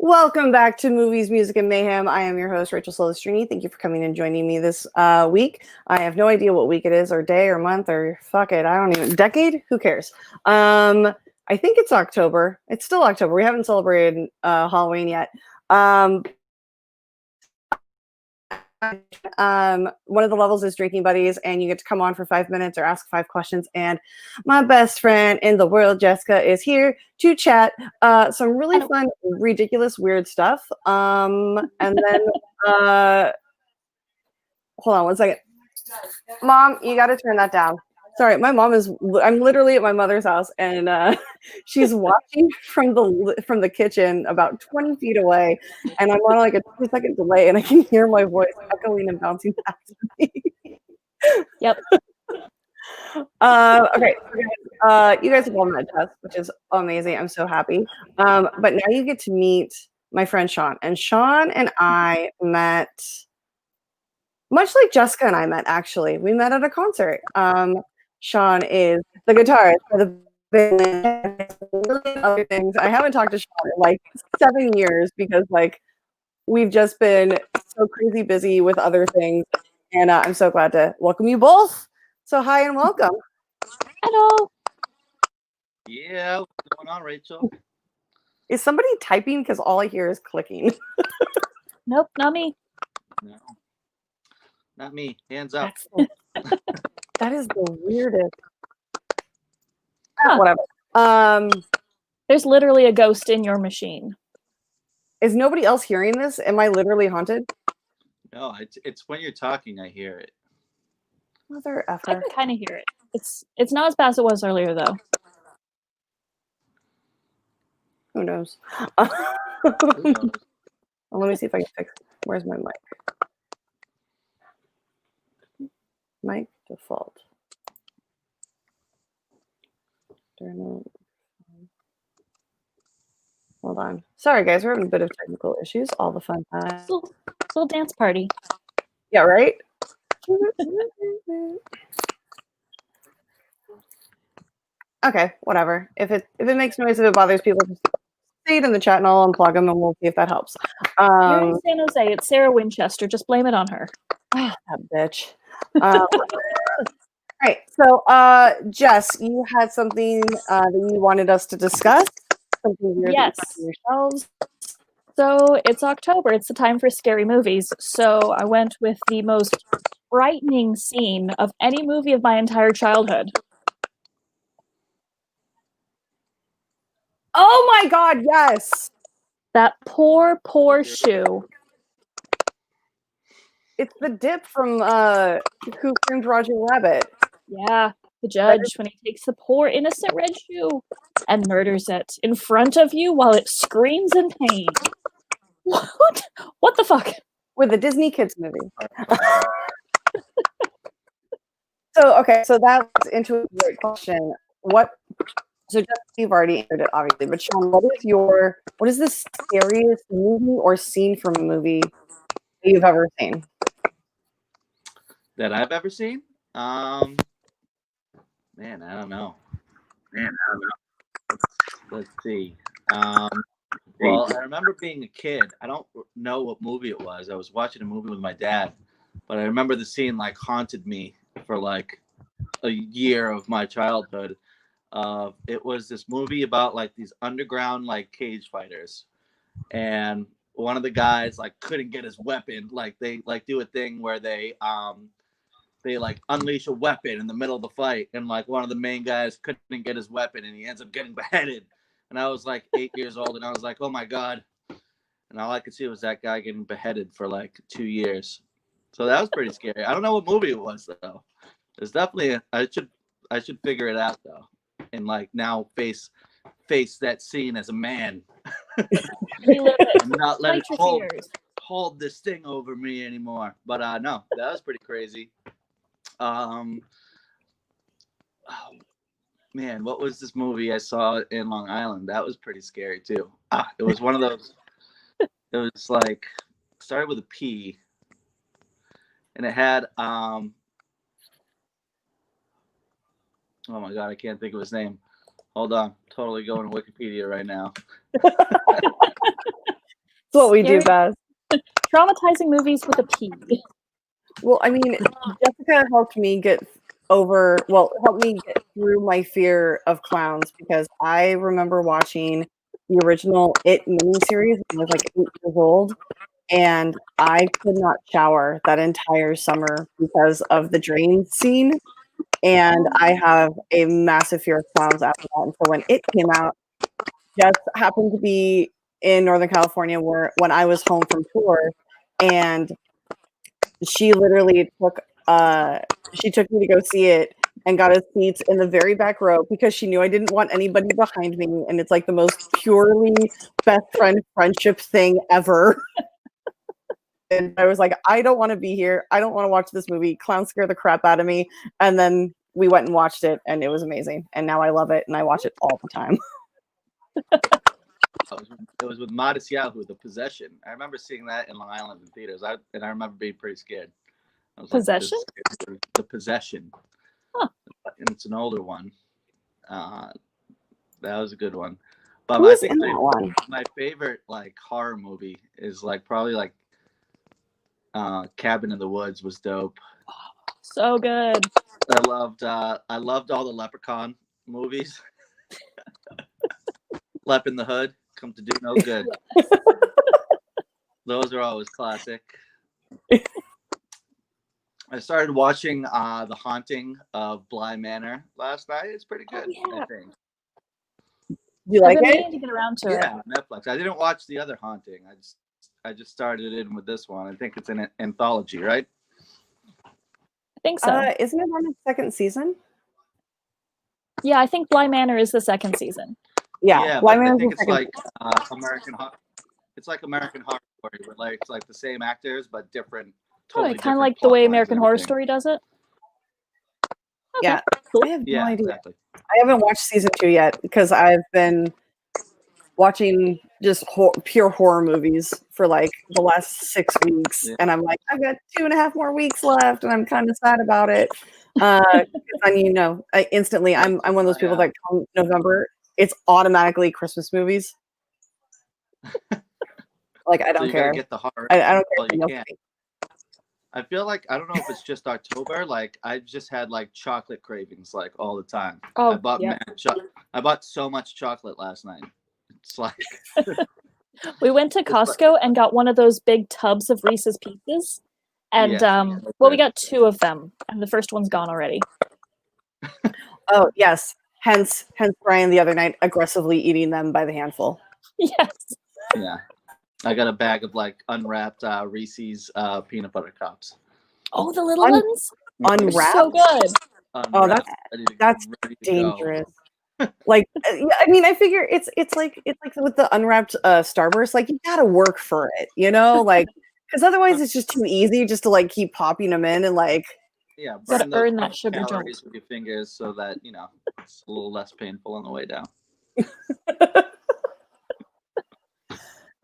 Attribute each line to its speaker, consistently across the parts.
Speaker 1: Welcome back to Movies, Music, and Mayhem. I am your host, Rachel Silvestrini. Thank you for coming and joining me this week. I have no idea what week it is, or day, or month, or fuck it. I don't even... Decade? Who cares? I think it's October. It's still October. We haven't celebrated Halloween yet. One of the levels is Drinking Buddies, and you get to come on for 5 minutes or ask 5 questions. And my best friend in the world, Jessica, is here to chat some really fun, ridiculous, weird stuff. And then, hold on one second. Mom, you got to turn that down. Sorry, my mom is. I'm literally at my mother's house, and she's watching from the kitchen about 20 feet away, and I'm on like a 2-second delay, and I can hear my voice echoing and bouncing back to me.
Speaker 2: Yep.
Speaker 1: Okay, you guys have all met Jess, which is amazing. I'm so happy. But now you get to meet my friend Shaun, and Shaun and I met much like Jessica and I met. Actually, we met at a concert. Shaun is the guitarist for the band and other things. I haven't talked to Shaun in like 7 years because like we've just been so crazy busy with other things. And I'm so glad to welcome you both. So hi and welcome.
Speaker 2: Hello.
Speaker 3: Yeah, what's going on, Rachel?
Speaker 1: Is somebody typing? Because all I hear is clicking.
Speaker 2: Nope, not me.
Speaker 3: No, not me. Hands up.
Speaker 1: That is the weirdest.
Speaker 2: Huh.
Speaker 1: Whatever.
Speaker 2: There's literally a ghost in your machine.
Speaker 1: Is nobody else hearing this? Am I literally haunted?
Speaker 3: No, it's when you're talking, I hear it.
Speaker 1: Mother effer.
Speaker 2: I can kind of hear it. It's not as bad as it was earlier, though.
Speaker 1: Who knows?
Speaker 3: Who knows?
Speaker 1: Well, let me see if I can fix it. Where's my mic? Mic default. Hold on. Sorry, guys. We're having a bit of technical issues. All the fun time.
Speaker 2: Little dance party.
Speaker 1: Yeah, right? Okay, whatever. If it makes noise, if it bothers people, just say it in the chat and I'll unplug them and we'll see if that helps.
Speaker 2: You're in San Jose. It's Sarah Winchester. Just blame it on her.
Speaker 1: That bitch. Right. So, Jess, you had something that you wanted us to discuss. Something weird
Speaker 2: Yes.
Speaker 1: that you found yourselves.
Speaker 2: So it's October. It's the time for scary movies. So I went with the most frightening scene of any movie of my entire childhood.
Speaker 1: Oh my God! Yes.
Speaker 2: That poor shoe.
Speaker 1: It's the dip from Who Framed Roger Rabbit.
Speaker 2: Yeah, the judge when he takes the poor innocent red shoe and murders it in front of you while it screams in pain. What the fuck?
Speaker 1: With a Disney kids movie. So that's into a great question. So just you've already answered it, obviously, but Shaun, what is the scariest movie or scene from a movie that you've ever seen?
Speaker 3: That I've ever seen? Man, I don't know. Let's see. Well, I remember being a kid. I don't know what movie it was. I was watching a movie with my dad, but I remember the scene like haunted me for like a year of my childhood. It was this movie about like these underground like cage fighters, and one of the guys like couldn't get his weapon. Like they like do a thing where they like unleash a weapon in the middle of the fight, and like one of the main guys couldn't get his weapon, and he ends up getting beheaded. And I was like 8 years old, and I was like, oh my God. And all I could see was that guy getting beheaded for like 2 years. So that was pretty scary. I don't know what movie it was though. It's definitely I should figure it out though, and like now face that scene as a man.
Speaker 2: Relive it.
Speaker 3: And not let
Speaker 2: Fight
Speaker 3: it
Speaker 2: your fears.
Speaker 3: hold this thing over me anymore. But no, that was pretty crazy. Oh, man, what was this movie I saw in Long Island? That was pretty scary too. It was one of those. It was like started with a P, and it had oh my God, I can't think of his name. Hold on, totally going to Wikipedia right now.
Speaker 1: what we do
Speaker 2: Scary-
Speaker 1: best.
Speaker 2: Traumatizing movies with a P.
Speaker 1: Well, I mean, Jessica helped me get through my fear of clowns because I remember watching the original It miniseries when I was like 8 years old, and I could not shower that entire summer because of the drain scene. And I have a massive fear of clowns after that. And so when it came out, Jess happened to be in Northern California when I was home from tour, and she literally took me to go see it and got us seats in the very back row because she knew I didn't want anybody behind me, and it's like the most purely best friend friendship thing ever. And I was like, I don't want to be here. I don't want to watch this movie. Clowns scare the crap out of me. And then we went and watched it, and it was amazing. And now I love it, and I watch it all the time.
Speaker 3: It was with Modest Yahoo, The Possession. I remember seeing that in Long Island in theaters, and I remember being pretty scared. I was
Speaker 2: Possession?
Speaker 3: Like, The Possession.
Speaker 2: Huh.
Speaker 3: And it's an older one. That was a good one. But
Speaker 1: Who
Speaker 3: I
Speaker 1: is
Speaker 3: think
Speaker 1: in that one?
Speaker 3: my favorite like horror movie is like probably like Cabin in the Woods was dope.
Speaker 2: So good.
Speaker 3: I loved all the Leprechaun movies. Lep in the Hood, Come to Do No Good. Those are always classic. I started watching The Haunting of Bly Manor last night. It's pretty good,
Speaker 2: yeah.
Speaker 3: I think.
Speaker 1: You like
Speaker 2: I've been
Speaker 1: it?
Speaker 2: meaning to get around to it.
Speaker 3: Yeah, Netflix. I didn't watch the other Haunting. I just started in with this one. I think it's an anthology, right?
Speaker 2: I think so.
Speaker 1: Isn't it on its second season?
Speaker 2: Yeah, I think Bly Manor is the second season.
Speaker 1: Yeah,
Speaker 3: but I
Speaker 1: Manor's
Speaker 3: think
Speaker 1: the
Speaker 3: it's
Speaker 1: second
Speaker 3: like
Speaker 1: season.
Speaker 3: American Horror Story, where like it's like the same actors but different.
Speaker 2: Totally, kind of like the way American Horror Story does it. Okay,
Speaker 1: Yeah,
Speaker 2: cool.
Speaker 1: I have no idea.
Speaker 3: Exactly.
Speaker 1: I haven't watched season 2 yet because I've been watching just pure horror movies for like the last 6 weeks, and I'm like, I've got 2.5 more weeks left, and I'm kind of sad about it. And instantly, I'm one of those people that come November, it's automatically Christmas movies. Like I don't care.
Speaker 3: Get the horror.
Speaker 1: I don't care.
Speaker 3: Well, you can't. I feel like I don't know if it's just October. Like I just had like chocolate cravings like all the time.
Speaker 2: Oh,
Speaker 3: I bought so much chocolate last night. It's like
Speaker 2: we went to Costco and got one of those big tubs of Reese's Pieces, and we got 2 of them, and the first one's gone already.
Speaker 1: Oh yes, hence Brian the other night aggressively eating them by the handful.
Speaker 2: Yes.
Speaker 3: Yeah. I got a bag of like unwrapped Reese's peanut butter cups.
Speaker 2: Oh, the little ones?
Speaker 1: Unwrapped?
Speaker 2: So good.
Speaker 3: Unwrapped,
Speaker 1: that's dangerous. Like, I mean, I figure it's like with the unwrapped Starburst, like you gotta work for it, like because otherwise it's just too easy just to like keep popping them in and like.
Speaker 3: Yeah,
Speaker 2: gotta earn that sugar
Speaker 3: calories with your fingers so that it's a little less painful on the way down.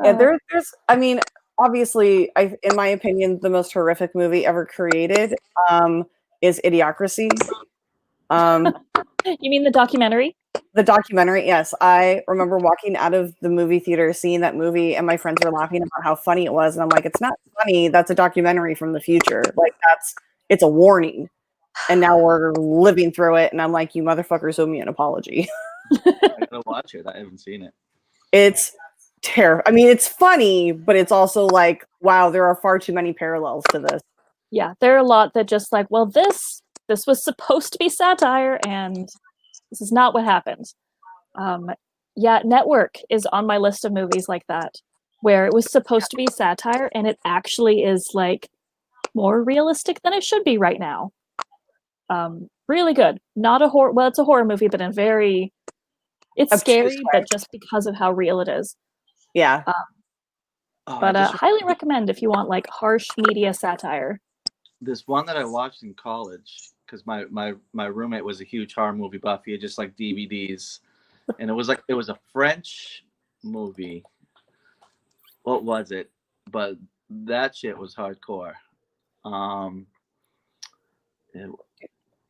Speaker 1: Yeah, there's. I mean, obviously, in my opinion, the most horrific movie ever created is Idiocracy.
Speaker 2: You mean the documentary?
Speaker 1: The documentary, yes. I remember walking out of the movie theater, seeing that movie, and my friends were laughing about how funny it was, and I'm like, it's not funny. That's a documentary from the future. Like it's a warning. And now we're living through it, and I'm like, you motherfuckers owe me an apology.
Speaker 3: I gotta watch it. I haven't seen it.
Speaker 1: It's terrible. I mean, it's funny, but it's also like, wow, there are far too many parallels to this.
Speaker 2: Yeah, there are a lot that just like, well, this was supposed to be satire, and this is not what happened. Network is on my list of movies like that, where it was supposed to be satire, and it actually is like more realistic than it should be right now. Really good. Not a horror. Well, it's a horror movie, but it's scary, but just because of how real it is.
Speaker 1: Yeah.
Speaker 2: Highly recommend if you want like harsh media satire.
Speaker 3: This one that I watched in college, because my roommate was a huge horror movie buff. He had just like DVDs, and it was a French movie. What was it? But that shit was hardcore.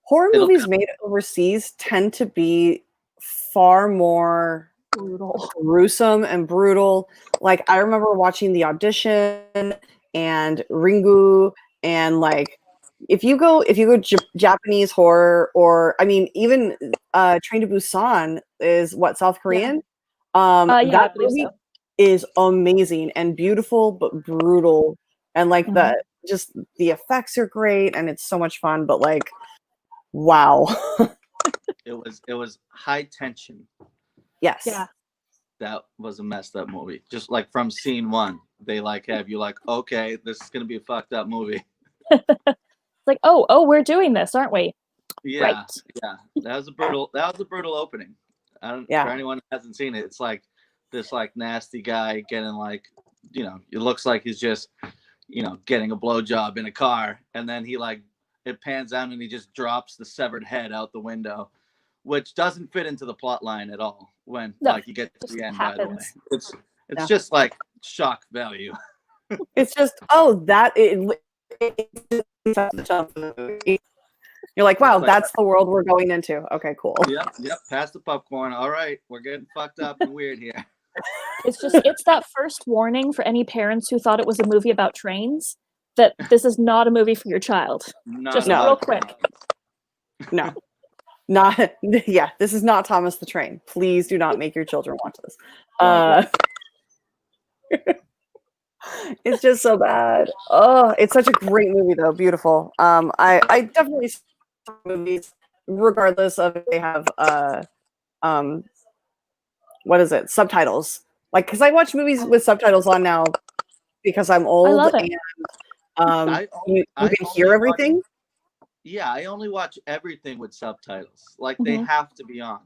Speaker 1: Horror movies made overseas tend to be far more
Speaker 2: Brutal.
Speaker 1: gruesome and brutal. Like I remember watching The Audition and Ringu, and like if you go Japanese horror, or I mean even Train to Busan is what, South Korean.
Speaker 2: Yeah, I
Speaker 1: That
Speaker 2: believe
Speaker 1: movie
Speaker 2: so.
Speaker 1: is amazing and beautiful but brutal, and like the effects are great and it's so much fun, but like wow.
Speaker 3: It was high tension.
Speaker 1: Yes.
Speaker 2: Yeah.
Speaker 3: That was a messed up movie. Just like from scene one, they like have you like, okay, this is gonna be a fucked up movie.
Speaker 2: It's like, oh, we're doing this, aren't we?
Speaker 3: Yeah,
Speaker 2: Right.
Speaker 3: yeah. That was a brutal opening.
Speaker 1: Yeah.
Speaker 3: For anyone who hasn't seen it, it's like this like nasty guy getting like, you know, it looks like he's just, you know, getting a blowjob in a car, and then he like it pans out and he just drops the severed head out the window, which doesn't fit into the plot line at all when like you get to the end.
Speaker 2: Happens.
Speaker 3: By the way, it's just like shock value.
Speaker 1: It's just you're like, wow, that's the world we're going into. Okay, cool.
Speaker 3: Yep. Pass the popcorn. All right, we're getting fucked up and weird here.
Speaker 2: It's that first warning for any parents who thought it was a movie about trains, that this is not a movie for your child. Just real quick.
Speaker 1: No. Not this is not Thomas the Train. Please do not make your children watch this. It's just so bad. Oh, it's such a great movie though. Beautiful. I definitely see movies regardless of if they have what is it, subtitles, like because I watch movies with subtitles on now because I'm old.
Speaker 2: I love it.
Speaker 1: And you can hear everything.
Speaker 3: Yeah, I only watch everything with subtitles. Like they have to be on.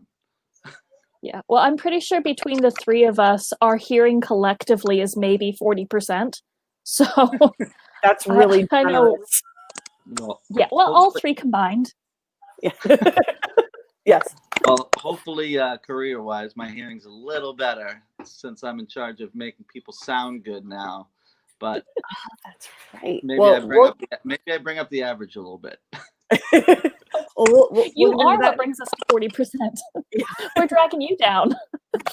Speaker 2: Yeah. Well, I'm pretty sure between the three of us, our hearing collectively is maybe 40%. So
Speaker 1: that's really
Speaker 2: I know.
Speaker 3: Well,
Speaker 2: yeah. Well, all three combined.
Speaker 1: Yeah. Yes.
Speaker 3: Well, hopefully, career-wise, my hearing's a little better since I'm in charge of making people sound good now. But
Speaker 1: that's right.
Speaker 3: Maybe I bring up the average a little bit.
Speaker 2: You are what brings us to 40%. We're dragging you down.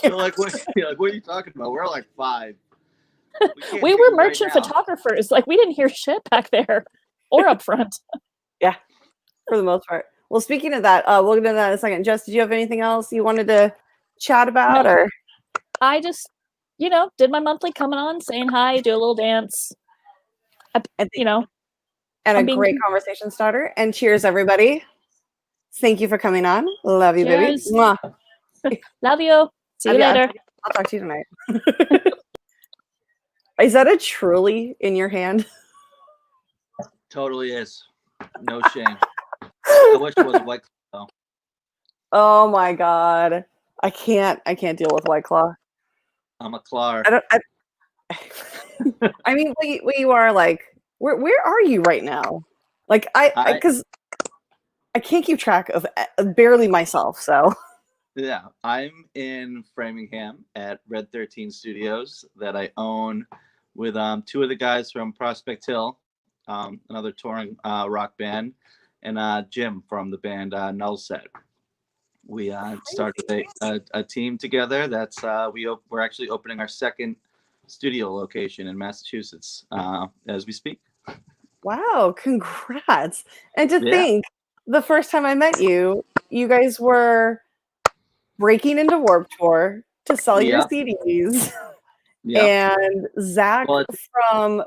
Speaker 3: You're like, what are you talking about? We're like 5.
Speaker 2: We were merchant photographers. Like, we didn't hear shit back there or up front.
Speaker 1: Yeah, for the most part. Well, speaking of that, we'll get into that in a second. Jess, did you have anything else you wanted to chat about? Or
Speaker 2: I just, did my monthly coming on, saying hi, do a little dance. And
Speaker 1: a great conversation starter. And cheers, everybody. Thank you for coming on. Love you,
Speaker 2: cheers.
Speaker 1: baby. Mwah.
Speaker 2: Love you. See you later.
Speaker 1: I'll talk to you tonight. Is that a Truly in your hand?
Speaker 3: Totally is. No shame. I wish it was White Claw.
Speaker 1: Oh my God. I can't deal with White Claw.
Speaker 3: I'm a Clar.
Speaker 1: I mean, you are like, where are you right now? Like because I can't keep track of barely myself. So
Speaker 3: yeah, I'm in Framingham at Red 13 Studios that I own with 2 of the guys from Prospect Hill, another touring rock band, and Jim from the band Null Set. We started a team together. That's we're actually opening our second studio location in Massachusetts as we speak.
Speaker 1: Wow, congrats. And to think, the first time I met you, you guys were breaking into Warped Tour to sell your CDs. Yeah. And Zach from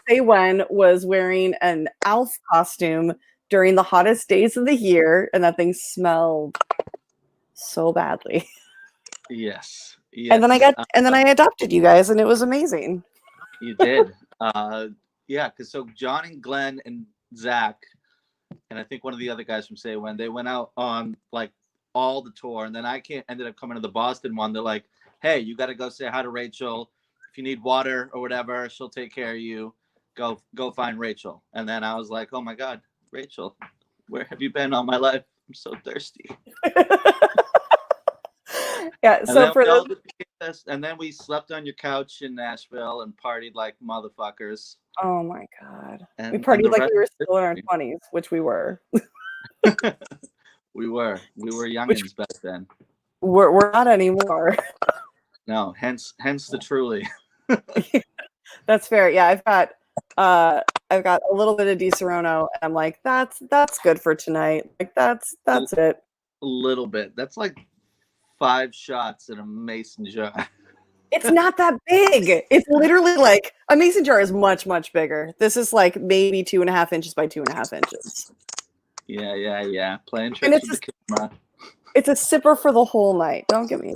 Speaker 1: Say When was wearing an Alf costume during the hottest days of the year, and that thing smelled so badly.
Speaker 3: Yes.
Speaker 1: And then I adopted you guys, and it was amazing.
Speaker 3: You did. Yeah, because so John and Glenn and Zach, and I think one of the other guys from Say When, they went out on like all the tour, and then I ended up coming to the Boston one. They're like, hey, you got to go say hi to Rachel. If you need water or whatever, she'll take care of you. Go find Rachel. And then I was like, oh my God, Rachel, where have you been all my life? I'm so thirsty.
Speaker 1: Yeah. So
Speaker 3: and then we slept on your couch in Nashville and partied like motherfuckers.
Speaker 1: Oh my God. We partied like we were still in our 20s, which we were.
Speaker 3: We were youngins back then.
Speaker 1: we're not anymore.
Speaker 3: No, hence the truly.
Speaker 1: That's fair. Yeah, I've got a little bit of Di Serono, and I'm like, that's good for tonight. Like that's it.
Speaker 3: A little bit. That's like 5 shots in a mason jar.
Speaker 1: It's not that big. It's literally like a mason jar is much, much bigger. This is like maybe 2.5 inches by 2.5 inches.
Speaker 3: Yeah. Playing tricks with the camera.
Speaker 1: It's a sipper for the whole night. Don't get me.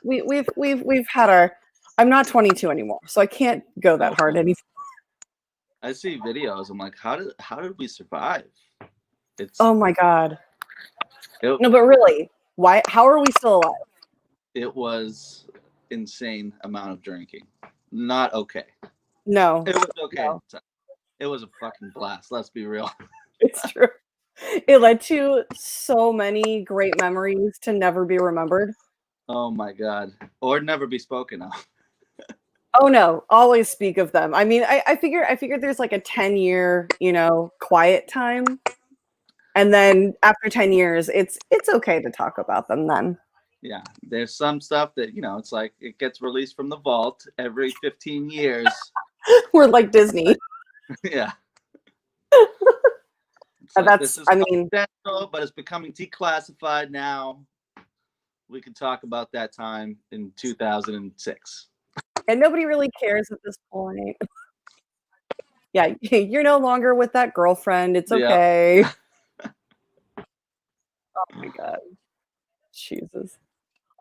Speaker 1: We've had our. I'm not 22 anymore, so I can't go that hard anymore.
Speaker 3: I see videos. I'm like, how did we survive?
Speaker 1: Oh my god. No, but really, why? How are we still alive?
Speaker 3: It was insane amount of drinking. Not okay.
Speaker 1: No.
Speaker 3: It was okay.
Speaker 1: No.
Speaker 3: It was a fucking blast. Let's be real.
Speaker 1: It's true. It led to so many great memories to never be remembered.
Speaker 3: Oh my god. Or never be spoken of.
Speaker 1: Oh no, always speak of them. I mean, I figured there's like a 10-year, quiet time. And then after 10 years, it's okay to talk about them then.
Speaker 3: Yeah, there's some stuff that, it's like it gets released from the vault every 15 years.
Speaker 1: We're like Disney.
Speaker 3: Yeah.
Speaker 1: But
Speaker 3: it's becoming declassified now. We can talk about that time in 2006.
Speaker 1: And nobody really cares at this point. Yeah, you're no longer with that girlfriend. It's okay. Oh my god. Jesus.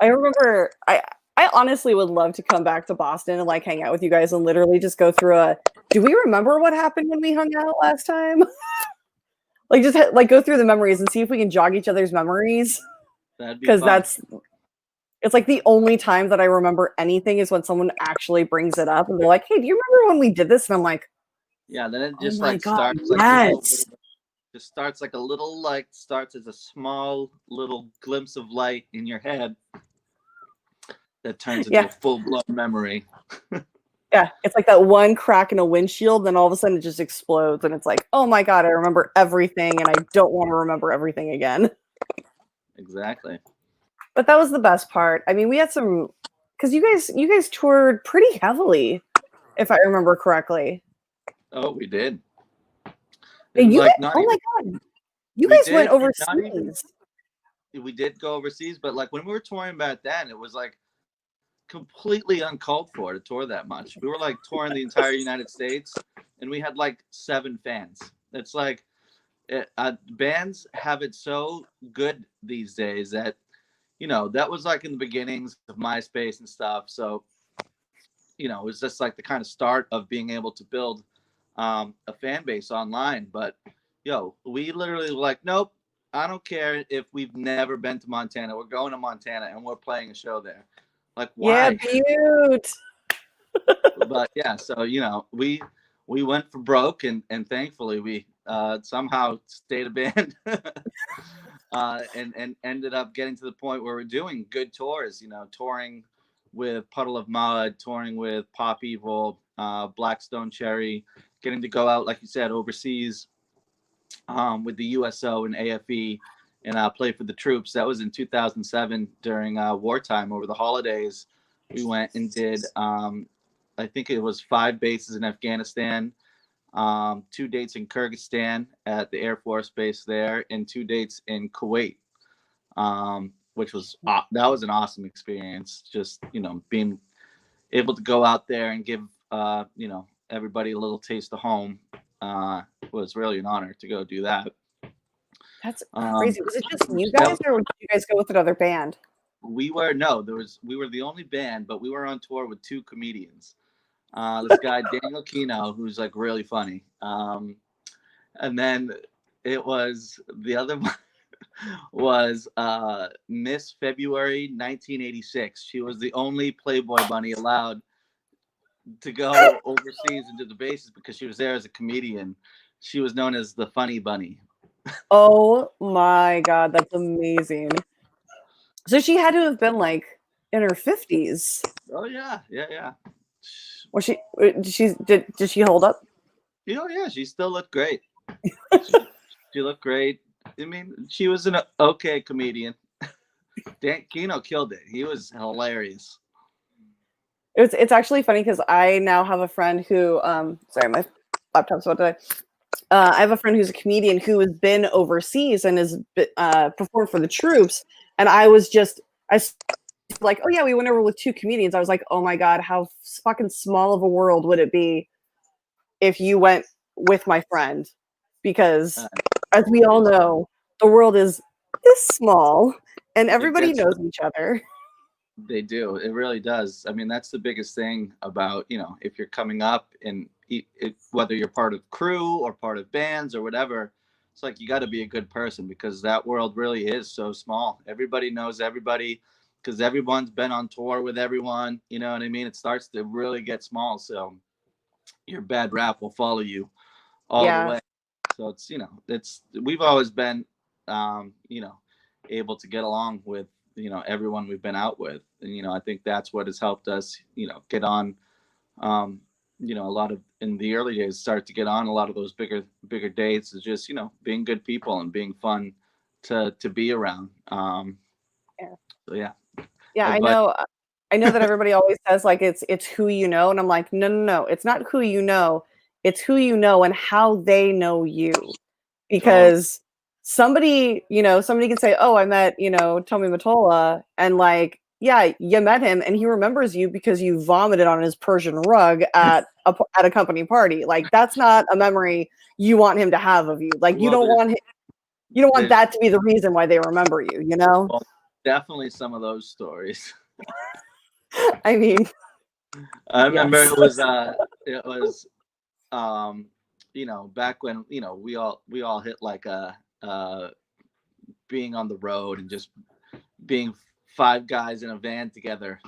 Speaker 1: I remember I honestly would love to come back to Boston and like hang out with you guys and literally just go through do we remember what happened when we hung out last time? Like just go through the memories and see if we can jog each other's memories. Because it's like the only time that I remember anything is when someone actually brings it up and they're like, "Hey, do you remember when we did this?" And I'm like,
Speaker 3: yeah, then it just
Speaker 1: starts
Speaker 3: starts like a little light, starts as a small little glimpse of light in your head that turns into a full-blown memory.
Speaker 1: Yeah, it's like that one crack in a windshield, then all of a sudden it just explodes and it's like, oh my god, I remember everything and I don't want to remember everything again.
Speaker 3: Exactly.
Speaker 1: But that was the best part. I mean, we had some, because you guys toured pretty heavily, if I remember correctly.
Speaker 3: Oh, we did.
Speaker 1: Oh my god, you guys went overseas.
Speaker 3: We did go overseas, but like when we were touring back then, it was like completely uncalled for to tour that much. We were like touring the entire United States, and we had like 7 fans. It's like bands have it so good these days that that was like in the beginnings of MySpace and stuff. So it was just like the kind of start of being able to build a fan base online. But we literally were like, nope, I don't care if we've never been to Montana. We're going to Montana and we're playing a show there. Like, why?
Speaker 1: Yeah, cute.
Speaker 3: But yeah, so we went for broke, and thankfully we somehow stayed a band. And ended up getting to the point where we're doing good tours, touring with Puddle of Mud, touring with Pop Evil, Blackstone Cherry, getting to go out, like you said, overseas with the USO and AFE and play for the troops. That was in 2007 during wartime over the holidays. We went and did, I think it was 5 bases in Afghanistan, 2 dates in Kyrgyzstan at the Air Force Base there, and 2 dates in Kuwait, which was that was an awesome experience. Just being able to go out there and give everybody a little taste of home was really an honor to go do that.
Speaker 1: That's crazy. Was it just you guys, or did you guys go with another band?
Speaker 3: We were the only band, but we were on tour with 2 comedians. This guy Daniel Kino, who's like really funny, and then it was the other one was Miss February 1986. She was the only Playboy bunny allowed to go overseas into the bases because she was there as a comedian. She was known as the Funny Bunny.
Speaker 1: Oh my god, that's amazing. So she had to have been like in her 50s.
Speaker 3: Oh yeah.
Speaker 1: Was did she hold up?
Speaker 3: Yeah, she still looked great. She looked great. I mean, she was an okay comedian. Dan Kino killed it. He was hilarious.
Speaker 1: It's actually funny because I now have a friend who sorry, my laptop's about to die. I have a friend who's a comedian who has been overseas and has performed for the troops, and I was like, oh yeah, we went over with 2 comedians. I was like, oh my god, how fucking small of a world would it be if you went with my friend? Because as we all know, the world is this small, and everybody knows each other.
Speaker 3: They do. It really does. I mean, that's the biggest thing about, if you're coming up and whether you're part of crew or part of bands or whatever, it's like you got to be a good person because that world really is so small. Everybody knows everybody because everyone's been on tour with everyone. You know what I mean? It starts to really get small. So your bad rap will follow you all the way. So we've always been, able to get along with, everyone we've been out with. And, I think that's what has helped us, get on, a lot of, in the early days, start to get on a lot of those bigger dates is just, being good people and being fun to be around. So yeah.
Speaker 1: Yeah, I know that everybody always says like it's who you know, and I'm like, no, it's not who you know, it's who you know and how they know you. Because somebody can say, oh, I met, Tommy Mottola, and like, yeah, you met him and he remembers you because you vomited on his Persian rug at a company party. Like, that's not a memory you want him to have of you. Like, you don't want that to be the reason why they remember you,
Speaker 3: Well, definitely some of those stories.
Speaker 1: I mean,
Speaker 3: I remember it was back when, we all hit like being on the road and just being 5 guys in a van together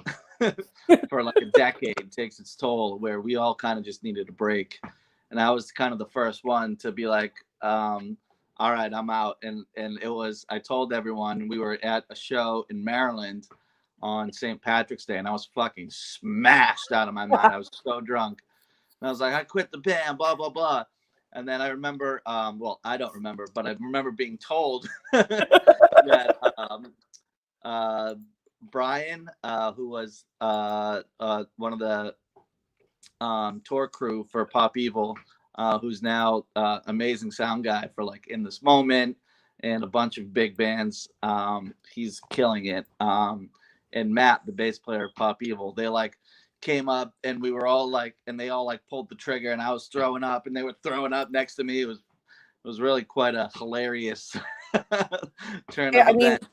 Speaker 3: for like a decade takes its toll, where we all kind of just needed a break. And I was kind of the first one to be like, all right, I'm out. And I told everyone we were at a show in Maryland on St. Patrick's Day, and I was fucking smashed out of my mind. I was so drunk. And I was like, I quit the band, blah, blah, blah. And then I remember, I don't remember, but I remember being told that Brian, who was one of the tour crew for Pop Evil, who's now amazing sound guy for like In This Moment and a bunch of big bands, he's killing it. And Matt, the bass player of Pop Evil, they like came up and we were all like, and they all like pulled the trigger and I was throwing up and they were throwing up next to me. It was really quite a hilarious turn of events.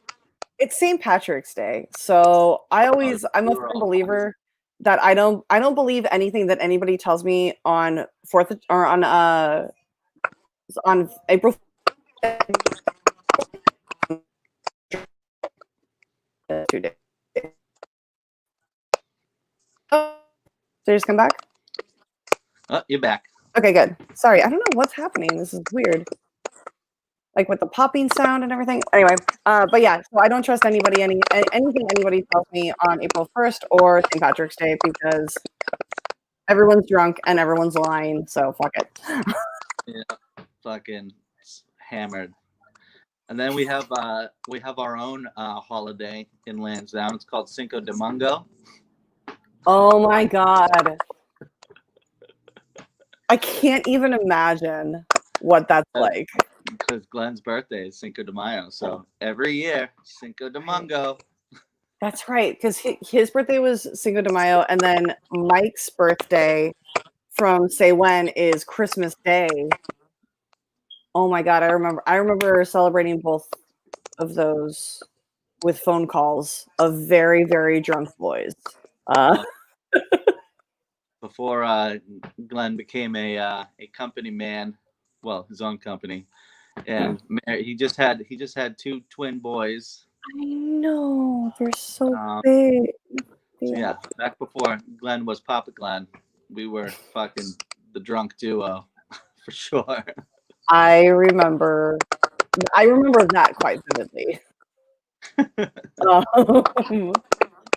Speaker 1: It's St. Patrick's Day, so I'm a firm believer that I don't believe anything that anybody tells me on on April 2 days. Oh, did you just come back?
Speaker 3: Oh, you're back.
Speaker 1: Okay, good. Sorry, I don't know what's happening. This is weird. Like with the popping sound and everything. Anyway, but yeah, so I don't trust anything anybody tells me on April 1st or St. Patrick's Day because everyone's drunk and everyone's lying. So fuck it.
Speaker 3: Yeah, fucking hammered. And then we have our own holiday in Lansdowne. It's called Cinco de Mungo.
Speaker 1: Oh my god. I can't even imagine what that's like.
Speaker 3: Because Glenn's birthday is Cinco de Mayo. So every year, Cinco de Mungo.
Speaker 1: That's right. Because his birthday was Cinco de Mayo. And then Mike's birthday from Say When is Christmas Day. Oh my god. I remember celebrating both of those with phone calls of very, very drunk boys.
Speaker 3: Before Glenn became a company man, well, his own company, and he just had 2 twin boys.
Speaker 1: I know, they're so big.
Speaker 3: So yeah, back before Glenn was Papa Glenn, we were fucking the drunk duo for sure.
Speaker 1: I remember that quite vividly.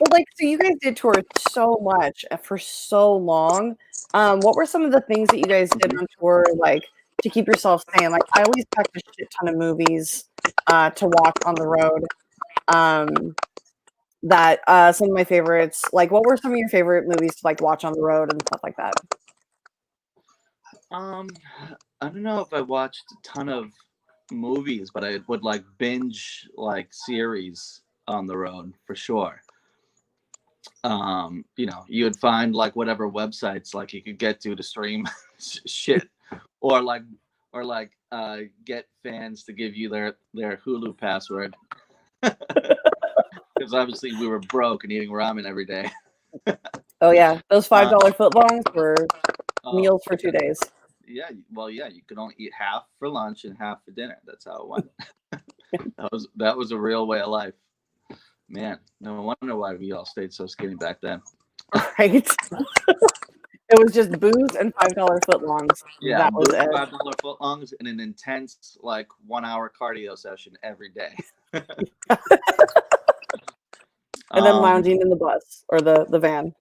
Speaker 1: But like, so you guys did tour so much for so long. What were some of the things that you guys did on tour, like to keep yourself sane? Like, I always packed a shit ton of movies to watch on the road. that some of my favorites, like what were some of your favorite movies to like watch on the road and stuff like that?
Speaker 3: I don't know if I watched a ton of movies, but I would like binge like series on the road for sure. You would find like whatever websites like you could get to stream shit, or like get fans to give you their Hulu password, because obviously we were broke and eating ramen every day.
Speaker 1: Oh yeah, those $5 footlongs were meals for 2 days.
Speaker 3: Yeah, well, yeah, you could only eat half for lunch and half for dinner. That's how it went. that was a real way of life. Man, no wonder why we all stayed so skinny back then.
Speaker 1: Right? It was just booze and $5 footlongs.
Speaker 3: Yeah,
Speaker 1: that was it.
Speaker 3: $5 footlongs and an intense like 1 hour cardio session every day.
Speaker 1: And then lounging in the bus or the van.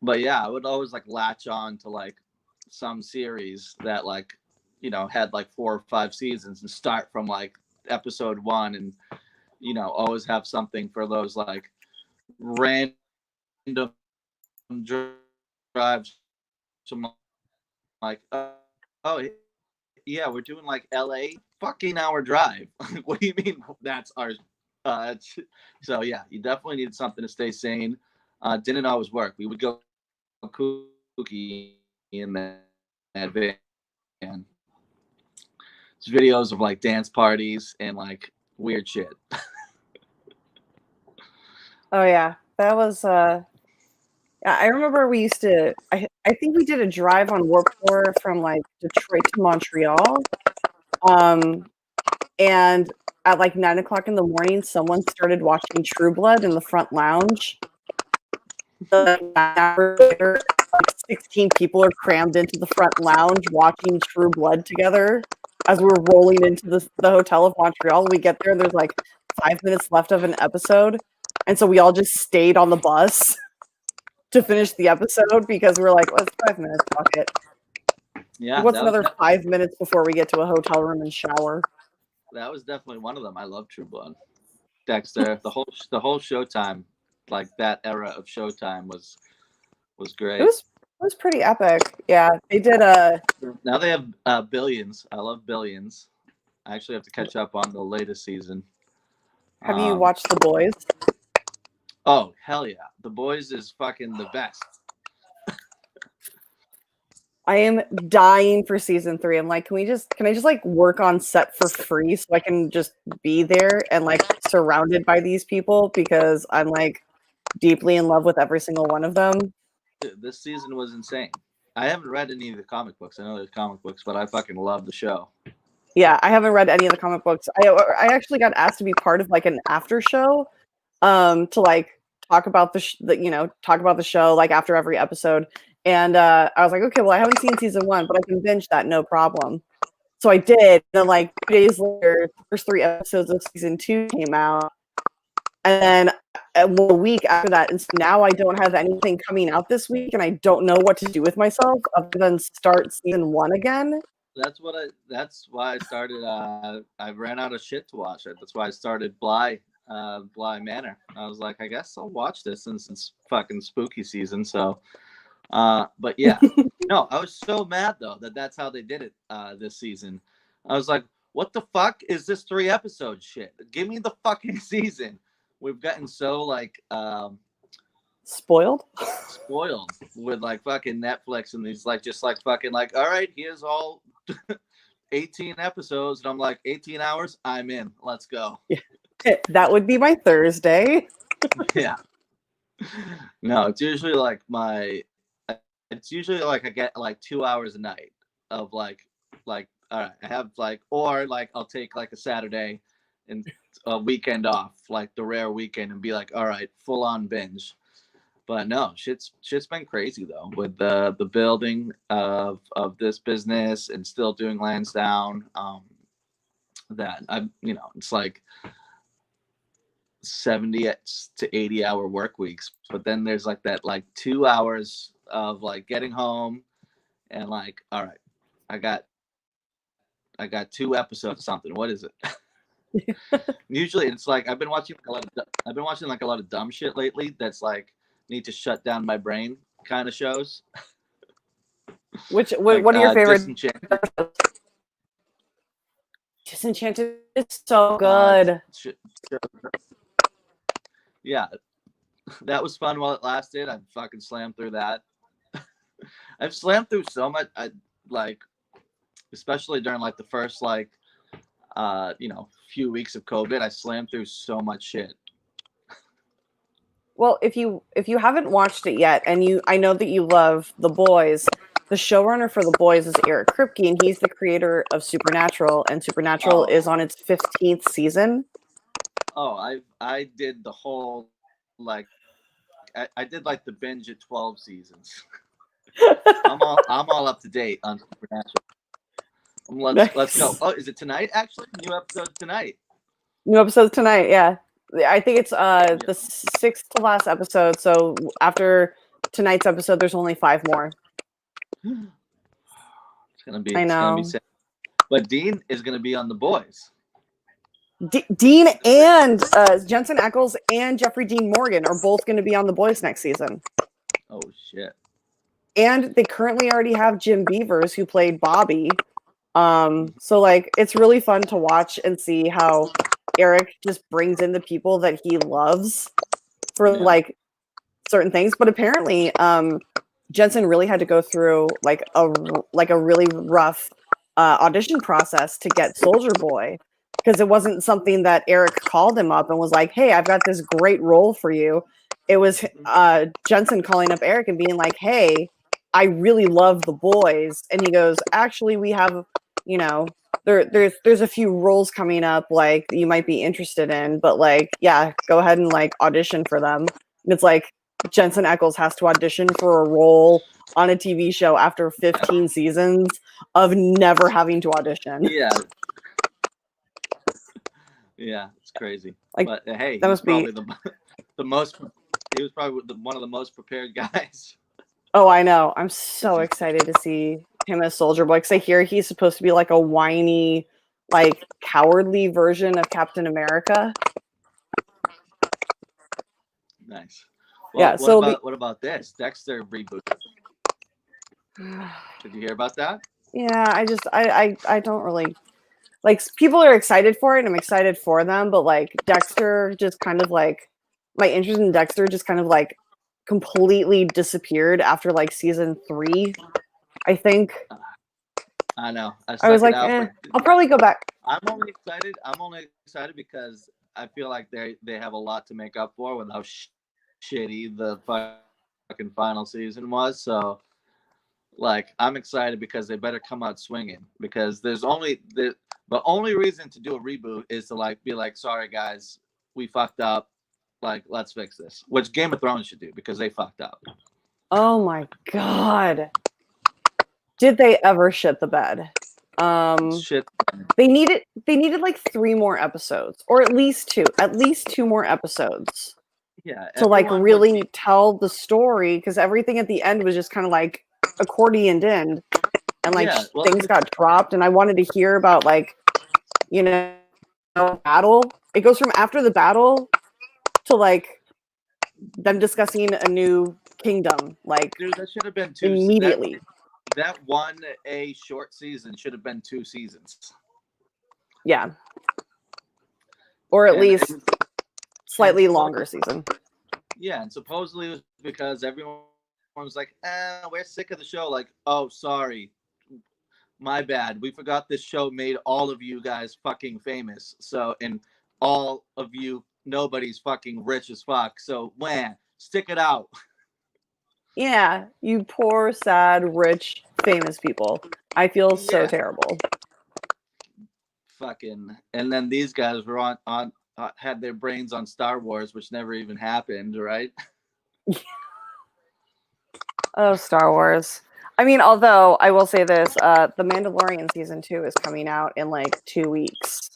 Speaker 3: But yeah, I would always like latch on to like some series that like, had like 4 or 5 seasons and start from like episode 1 and, always have something for those like random drives. Some like, oh yeah, we're doing like LA fucking hour drive. What do you mean that's our so yeah, you definitely need something to stay sane. Didn't always work. We would go kooky in that van. It's videos of like dance parties and like weird shit.
Speaker 1: Oh yeah, that was. I remember we used to. I think we did a drive on Warped Tour from like Detroit to Montreal. And at like 9:00 in the morning, someone started watching True Blood in the front lounge. Like 16 people are crammed into the front lounge watching True Blood together as we're rolling into the hotel of Montreal. We get there and there's like 5 minutes left of an episode. And so we all just stayed on the bus to finish the episode because we're like, well, it's 5 minutes, fuck it.
Speaker 3: Yeah.
Speaker 1: What's another 5 minutes before we get to a hotel room and shower?
Speaker 3: That was definitely one of them. I love True Blood. Dexter, the whole Showtime, like that era of Showtime was great.
Speaker 1: It was pretty epic. Yeah, they did
Speaker 3: Now they have Billions. I love Billions. I actually have to catch up on the latest season.
Speaker 1: Have you watched The Boys?
Speaker 3: Oh, hell yeah. The Boys is fucking the best.
Speaker 1: I am dying for season 3. I'm like, can I just like work on set for free so I can just be there and like surrounded by these people, because I'm like deeply in love with every single one of them.
Speaker 3: Dude, this season was insane. I haven't read any of the comic books. I know there's comic books, but I fucking love the show.
Speaker 1: Yeah, I haven't read any of the comic books. I actually got asked to be part of like an after show, to like talk about talk about the show like after every episode. And I was like, okay, well, I haven't seen season 1, but I can binge that, no problem. So I did. And then like 2 days later, the first 3 episodes of season 2 came out. And then a week after that, and so now I don't have anything coming out this week, and I don't know what to do with myself other than start season 1 again.
Speaker 3: That's why I started. I ran out of shit to watch. That's why I started Bly Manor. I was like, I guess I'll watch this since it's fucking spooky season. So, but yeah, no, I was so mad though that's how they did it this season. I was like, what the fuck is this 3 episode shit? Give me the fucking season. We've gotten so like
Speaker 1: spoiled
Speaker 3: with like fucking Netflix and these like just like fucking like, all right, here's all 18 episodes, and I'm like, 18 hours, I'm in, let's go.
Speaker 1: That would be my Thursday.
Speaker 3: Yeah. No, it's usually like I get like 2 hours a night of like all right, I have like, or like I'll take like a Saturday and a weekend off, like the rare weekend, and be like, all right, full on binge. But no, shit's been crazy though with the building of this business and still doing Lansdowne. That it's like 70 to 80 hour work weeks, but then there's like that like 2 hours of like getting home and like, all right, I got 2 episodes of something. What is it? Usually, it's like I've been watching like a lot of dumb shit lately. That's like need to shut down my brain kind of shows.
Speaker 1: What
Speaker 3: Like
Speaker 1: are your favorite?
Speaker 3: Disenchanted.
Speaker 1: Disenchanted is so
Speaker 3: Uh,
Speaker 1: good.
Speaker 3: sh- yeah, that was fun while it lasted. I fucking slammed through that. I've slammed through so much. I like, especially during like the first like, few weeks of COVID. I slammed through so much shit.
Speaker 1: Well, if you haven't watched it yet, and I know that you love The Boys, the showrunner for The Boys is Eric Kripke, and he's the creator of Supernatural, and Supernatural is on its 15th season.
Speaker 3: Oh, I did the whole like I did like the binge at 12 seasons. I'm all up to date on Supernatural. Let's go. Oh, is it tonight? Actually, new episode tonight.
Speaker 1: New episodes tonight. Yeah, I think it's the sixth to last episode. So after tonight's episode, there's only 5 more.
Speaker 3: It's gonna be.
Speaker 1: I
Speaker 3: It's
Speaker 1: know.
Speaker 3: gonna be sad. But Dean is gonna be on The Boys.
Speaker 1: Dean and Jensen Ackles and Jeffrey Dean Morgan are both going to be on The Boys next season.
Speaker 3: Oh shit!
Speaker 1: And they currently already have Jim Beavers, who played Bobby. So like it's really fun to watch and see how Eric just brings in the people that he loves for like certain things. But apparently, Jensen really had to go through like a really rough audition process to get Soldier Boy, because it wasn't something that Eric called him up and was like, "Hey, I've got this great role for you." It was Jensen calling up Eric and being like, "Hey, I really love The Boys," and he goes, "Actually, we have, there's a few roles coming up like you might be interested in, but like, yeah, go ahead and like audition for them." And it's like Jensen Ackles has to audition for a role on a TV show after 15 seasons of never having to audition.
Speaker 3: Yeah. Yeah, it's crazy.
Speaker 1: Like,
Speaker 3: but hey,
Speaker 1: that must
Speaker 3: probably
Speaker 1: be
Speaker 3: the most. He was probably one of the most prepared guys.
Speaker 1: Oh, I know. I'm so excited to see him as Soldier Boy, because I hear he's supposed to be like a whiny, like cowardly version of Captain America.
Speaker 3: Nice. Well,
Speaker 1: Yeah. So
Speaker 3: what about this Dexter reboot? Did you hear about that?
Speaker 1: Yeah, I don't really like. People are excited for it, and I'm excited for them, but like Dexter just kind of like my interest in Dexter just kind of like completely disappeared after like season 3, I think.
Speaker 3: I know.
Speaker 1: I was like, I'll probably go back.
Speaker 3: I'm only excited because I feel like they have a lot to make up for with how shitty the fucking final season was. So, like, I'm excited because they better come out swinging, because there's only the only reason to do a reboot is to like be like, sorry guys, we fucked up. Like, let's fix this. Which Game of Thrones should do, because they fucked up.
Speaker 1: Oh my god. Did they ever shit the bed?
Speaker 3: Shit.
Speaker 1: They needed like 3 more episodes, or at least 2 more episodes.
Speaker 3: Yeah.
Speaker 1: To like really tell the story, because everything at the end was just kind of like accordioned in, and like things got dropped, and I wanted to hear about like, battle. It goes from after the battle to like them discussing a new kingdom, like,
Speaker 3: dude, that should have been 2
Speaker 1: immediately.
Speaker 3: That one a short season should have been 2 seasons.
Speaker 1: Yeah. Or at least slightly longer season.
Speaker 3: Yeah, and supposedly it was because everyone was like, we're sick of the show. Like, oh, sorry. My bad. We forgot this show made all of you guys fucking famous. So, and all of you, nobody's fucking rich as fuck. So, stick it out.
Speaker 1: Yeah, you poor, sad, rich, famous people. I feel so terrible.
Speaker 3: Fucking, and then these guys were on had their brains on Star Wars, which never even happened, right?
Speaker 1: Oh, Star Wars. I mean, although I will say this, the Mandalorian Season 2 is coming out in like 2 weeks.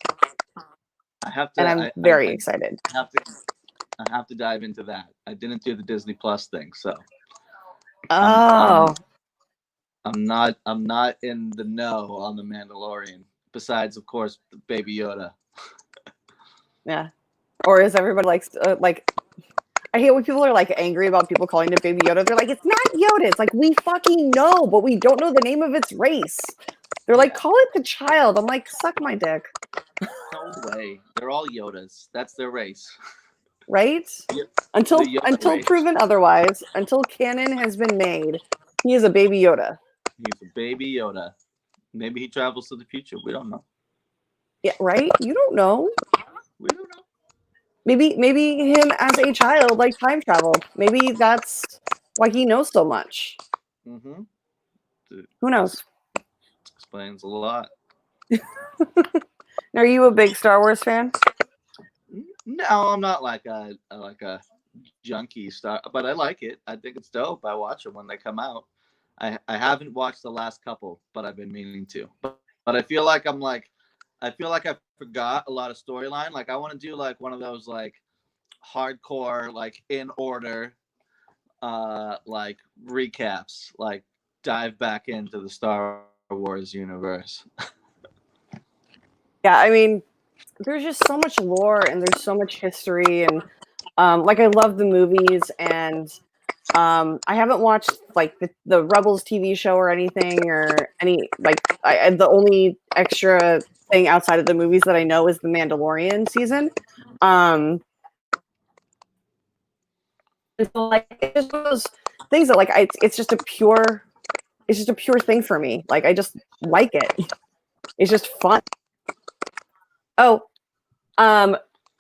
Speaker 1: And I'm very excited.
Speaker 3: I have to dive into that. I didn't do the Disney Plus thing, so.
Speaker 1: Oh.
Speaker 3: I'm not in the know on the Mandalorian. Besides, of course, Baby Yoda.
Speaker 1: Yeah. Or is everybody like? I hate when people are like angry about people calling it Baby Yoda. They're like, it's not Yoda. It's like, we fucking know, but we don't know the name of its race. They're like, call it the child. I'm like, suck my dick.
Speaker 3: No way. They're all Yodas. That's their race.
Speaker 1: Right?
Speaker 3: Yep.
Speaker 1: Until
Speaker 3: The Yoda race.
Speaker 1: proven otherwise, until canon has been made, he is a Baby Yoda.
Speaker 3: He's a Baby Yoda. Maybe he travels to the future. We don't know.
Speaker 1: Yeah, right? You don't know.
Speaker 3: We don't know.
Speaker 1: Maybe him as a child like time traveled. Maybe that's why he knows so much.
Speaker 3: Mm-hmm.
Speaker 1: Who knows?
Speaker 3: Explains a lot.
Speaker 1: Are you a big Star Wars fan?
Speaker 3: No, I'm not like a junkie star, but I like it. I think it's dope. I watch them when they come out. I haven't watched the last couple, but I've been meaning to. But I feel like I forgot a lot of storyline. Like I want to do like one of those like hardcore like in order like recaps, like dive back into the Star Wars universe.
Speaker 1: Yeah, I mean, there's just so much lore and there's so much history and like I love the movies and I haven't watched like the Rebels TV show or anything or any like the only extra thing outside of the movies that I know is the Mandalorian season. So like it's just one of those things that like it's just a pure thing for me. Like I just like it. It's just fun. Oh,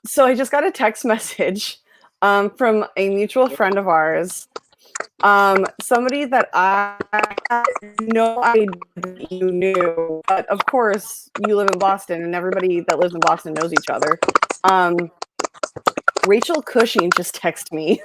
Speaker 1: so I just got a text message from a mutual friend of ours. Somebody that I had no idea that you knew, but of course you live in Boston and everybody that lives in Boston knows each other. Rachel Cushing just texted me.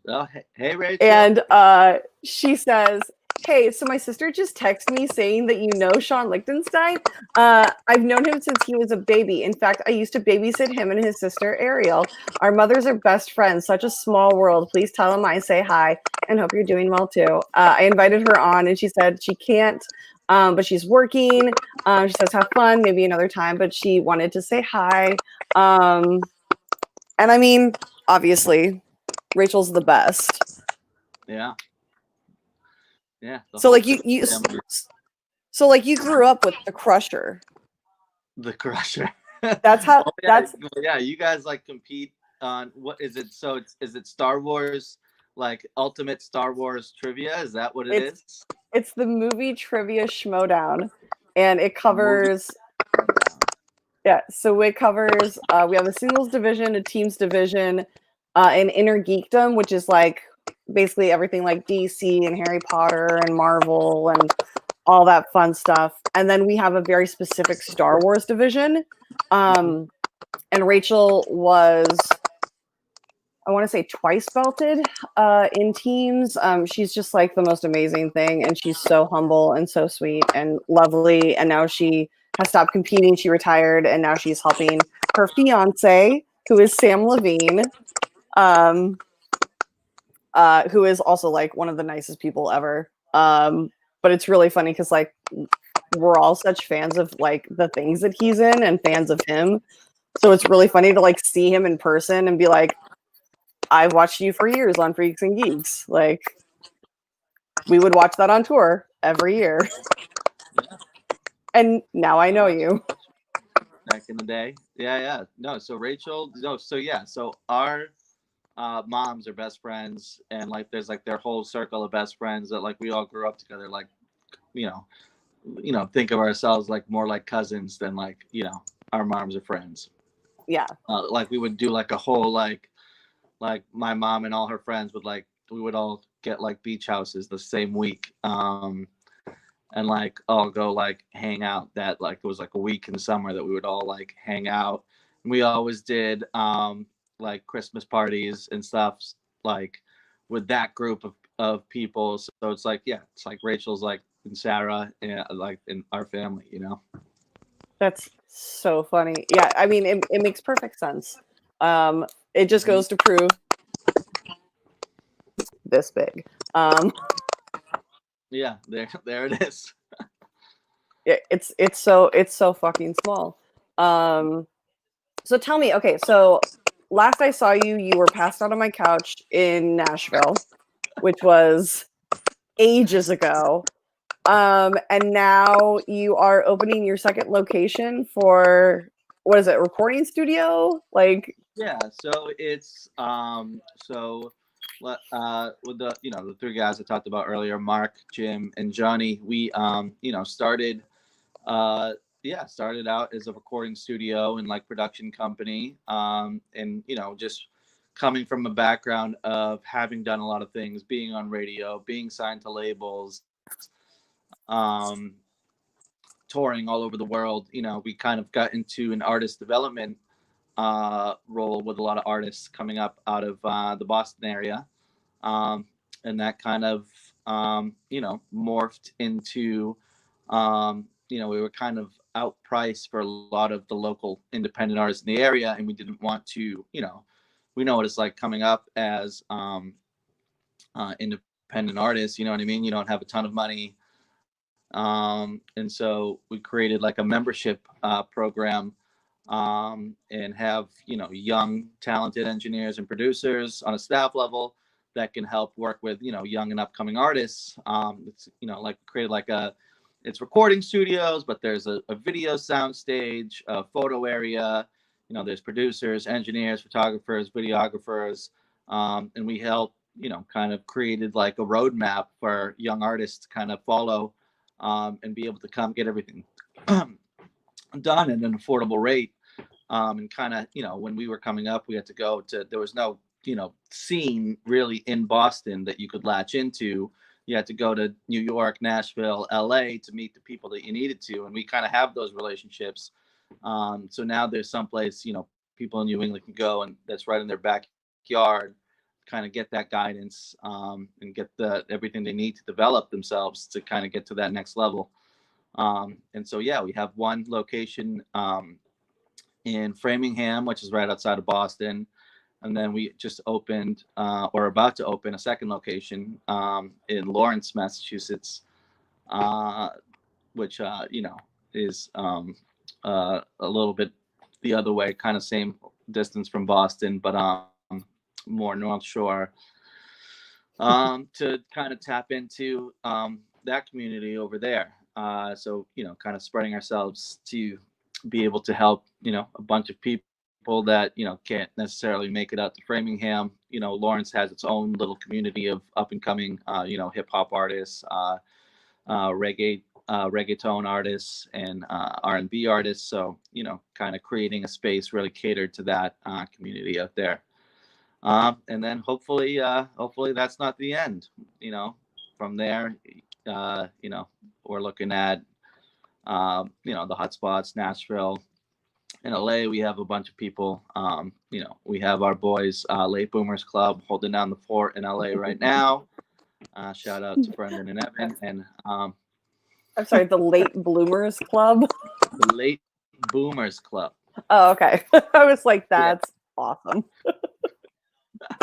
Speaker 3: Oh, hey Rachel.
Speaker 1: And she says, hey, so my sister just texted me saying that you know Shaun Lichtenstein. I've known him since he was a baby. In fact, I used to babysit him and his sister Ariel. Our mothers are best friends. Such a small world. Please tell him I say hi and hope you're doing well too. I invited her on and she said she can't, but she's working. She says have fun, maybe another time, but she wanted to say hi. And I mean, obviously, Rachel's the best.
Speaker 3: Yeah. Yeah.
Speaker 1: So like you so like you grew up with the Crusher.
Speaker 3: The Crusher.
Speaker 1: That's how
Speaker 3: yeah, you guys like compete on what is it? So is it Star Wars like ultimate Star Wars trivia? Is that what it is?
Speaker 1: It's the movie trivia schmodown. And it covers so it covers we have a singles division, a teams division, an inner geekdom, which is like basically everything like DC and Harry Potter and Marvel and all that fun stuff. And then we have a very specific Star Wars division. And Rachel was, I want to say, twice belted in teams. She's just like the most amazing thing. And she's so humble and so sweet and lovely. And now she has stopped competing. She retired. And now she's helping her fiance, who is Sam Levine, who is also like one of the nicest people ever. But it's really funny because like we're all such fans of like the things that he's in and fans of him. So it's really funny to like see him in person and be like, I've watched you for years on Freaks and Geeks. Like we would watch that on tour every year.
Speaker 3: Yeah.
Speaker 1: And now I know you.
Speaker 3: Back in the day. Yeah. No, so Rachel, so our moms are best friends and like there's like their whole circle of best friends that like we all grew up together, like you know, think of ourselves like more like cousins than like, you know, our moms are friends.
Speaker 1: Yeah.
Speaker 3: Like we would do like a whole like my mom and all her friends would like we would all get like beach houses the same week. And like all go like hang out that like it was like a week in summer that we would all like hang out. And we always did like Christmas parties and stuff like with that group of people. So it's like, yeah, it's like Rachel's like and Sarah and like in our family, you know.
Speaker 1: That's so funny. Yeah, I mean it makes perfect sense. It just goes to prove this big.
Speaker 3: Yeah, there it is.
Speaker 1: It's so fucking small. So tell me, okay, so last I saw you, you were passed out on my couch in Nashville, which was ages ago. And now you are opening your second location for, what is it, recording studio? Like,
Speaker 3: Yeah, so it's with the three guys I talked about earlier, Mark, Jim, and Johnny, we started started out as a recording studio and like production company, and just coming from a background of having done a lot of things, being on radio, being signed to labels, um, touring all over the world. We kind of got into an artist development role with a lot of artists coming up out of the Boston area, and that kind of morphed into we were kind of outpriced for a lot of the local independent artists in the area, and we didn't want to we know what it's like coming up as independent artists. You know what I mean? You don't have a ton of money. And so we created like a membership program, and have young talented engineers and producers on a staff level that can help work with young and upcoming artists. It's like created like it's recording studios, but there's a video sound stage, a photo area. There's producers, engineers, photographers, videographers, and we help kind of created like a roadmap for young artists to kind of follow, and be able to come get everything done at an affordable rate. And kind of, when we were coming up, we had to go to, there was no, scene really in Boston that you could latch into. You had to go to New York, Nashville, LA to meet the people that you needed to. And we kind of have those relationships. So now there's someplace, people in New England can go, and that's right in their backyard, kind of get that guidance, and get everything they need to develop themselves to kind of get to that next level. And so, yeah, we have one location in Framingham, which is right outside of Boston. And then we just opened, or about to open, a second location in Lawrence, Massachusetts, which, is a little bit the other way, kind of same distance from Boston, but more North Shore, to kind of tap into that community over there. So, kind of spreading ourselves to be able to help, a bunch of people that, can't necessarily make it out to Framingham. Lawrence has its own little community of up and coming, hip hop artists, reggaeton artists, and R&B artists. So, kind of creating a space really catered to that community out there. And then hopefully that's not the end. From there, we're looking at, the hotspots, Nashville. In LA, we have a bunch of people. We have our boys, Late Boomers Club, holding down the fort in LA right now. Shout out to Brendan and Evan. And
Speaker 1: I'm sorry, the Late Bloomers Club?
Speaker 3: The Late Boomers Club.
Speaker 1: Oh, okay. I was like, that's awesome.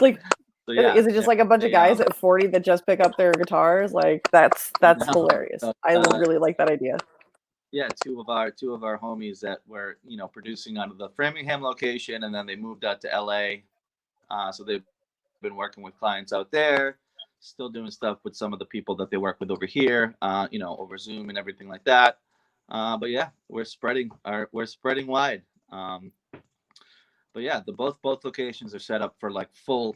Speaker 1: Like,
Speaker 3: so, yeah,
Speaker 1: is it just like a bunch of guys at 40 that just pick up their guitars? Like, that's hilarious. I really like that idea.
Speaker 3: Yeah, two of our homies that were producing out of the Framingham location, and then they moved out to LA. So they've been working with clients out there, still doing stuff with some of the people that they work with over here, over Zoom and everything like that. But yeah, we're spreading wide. But yeah, both locations are set up for like full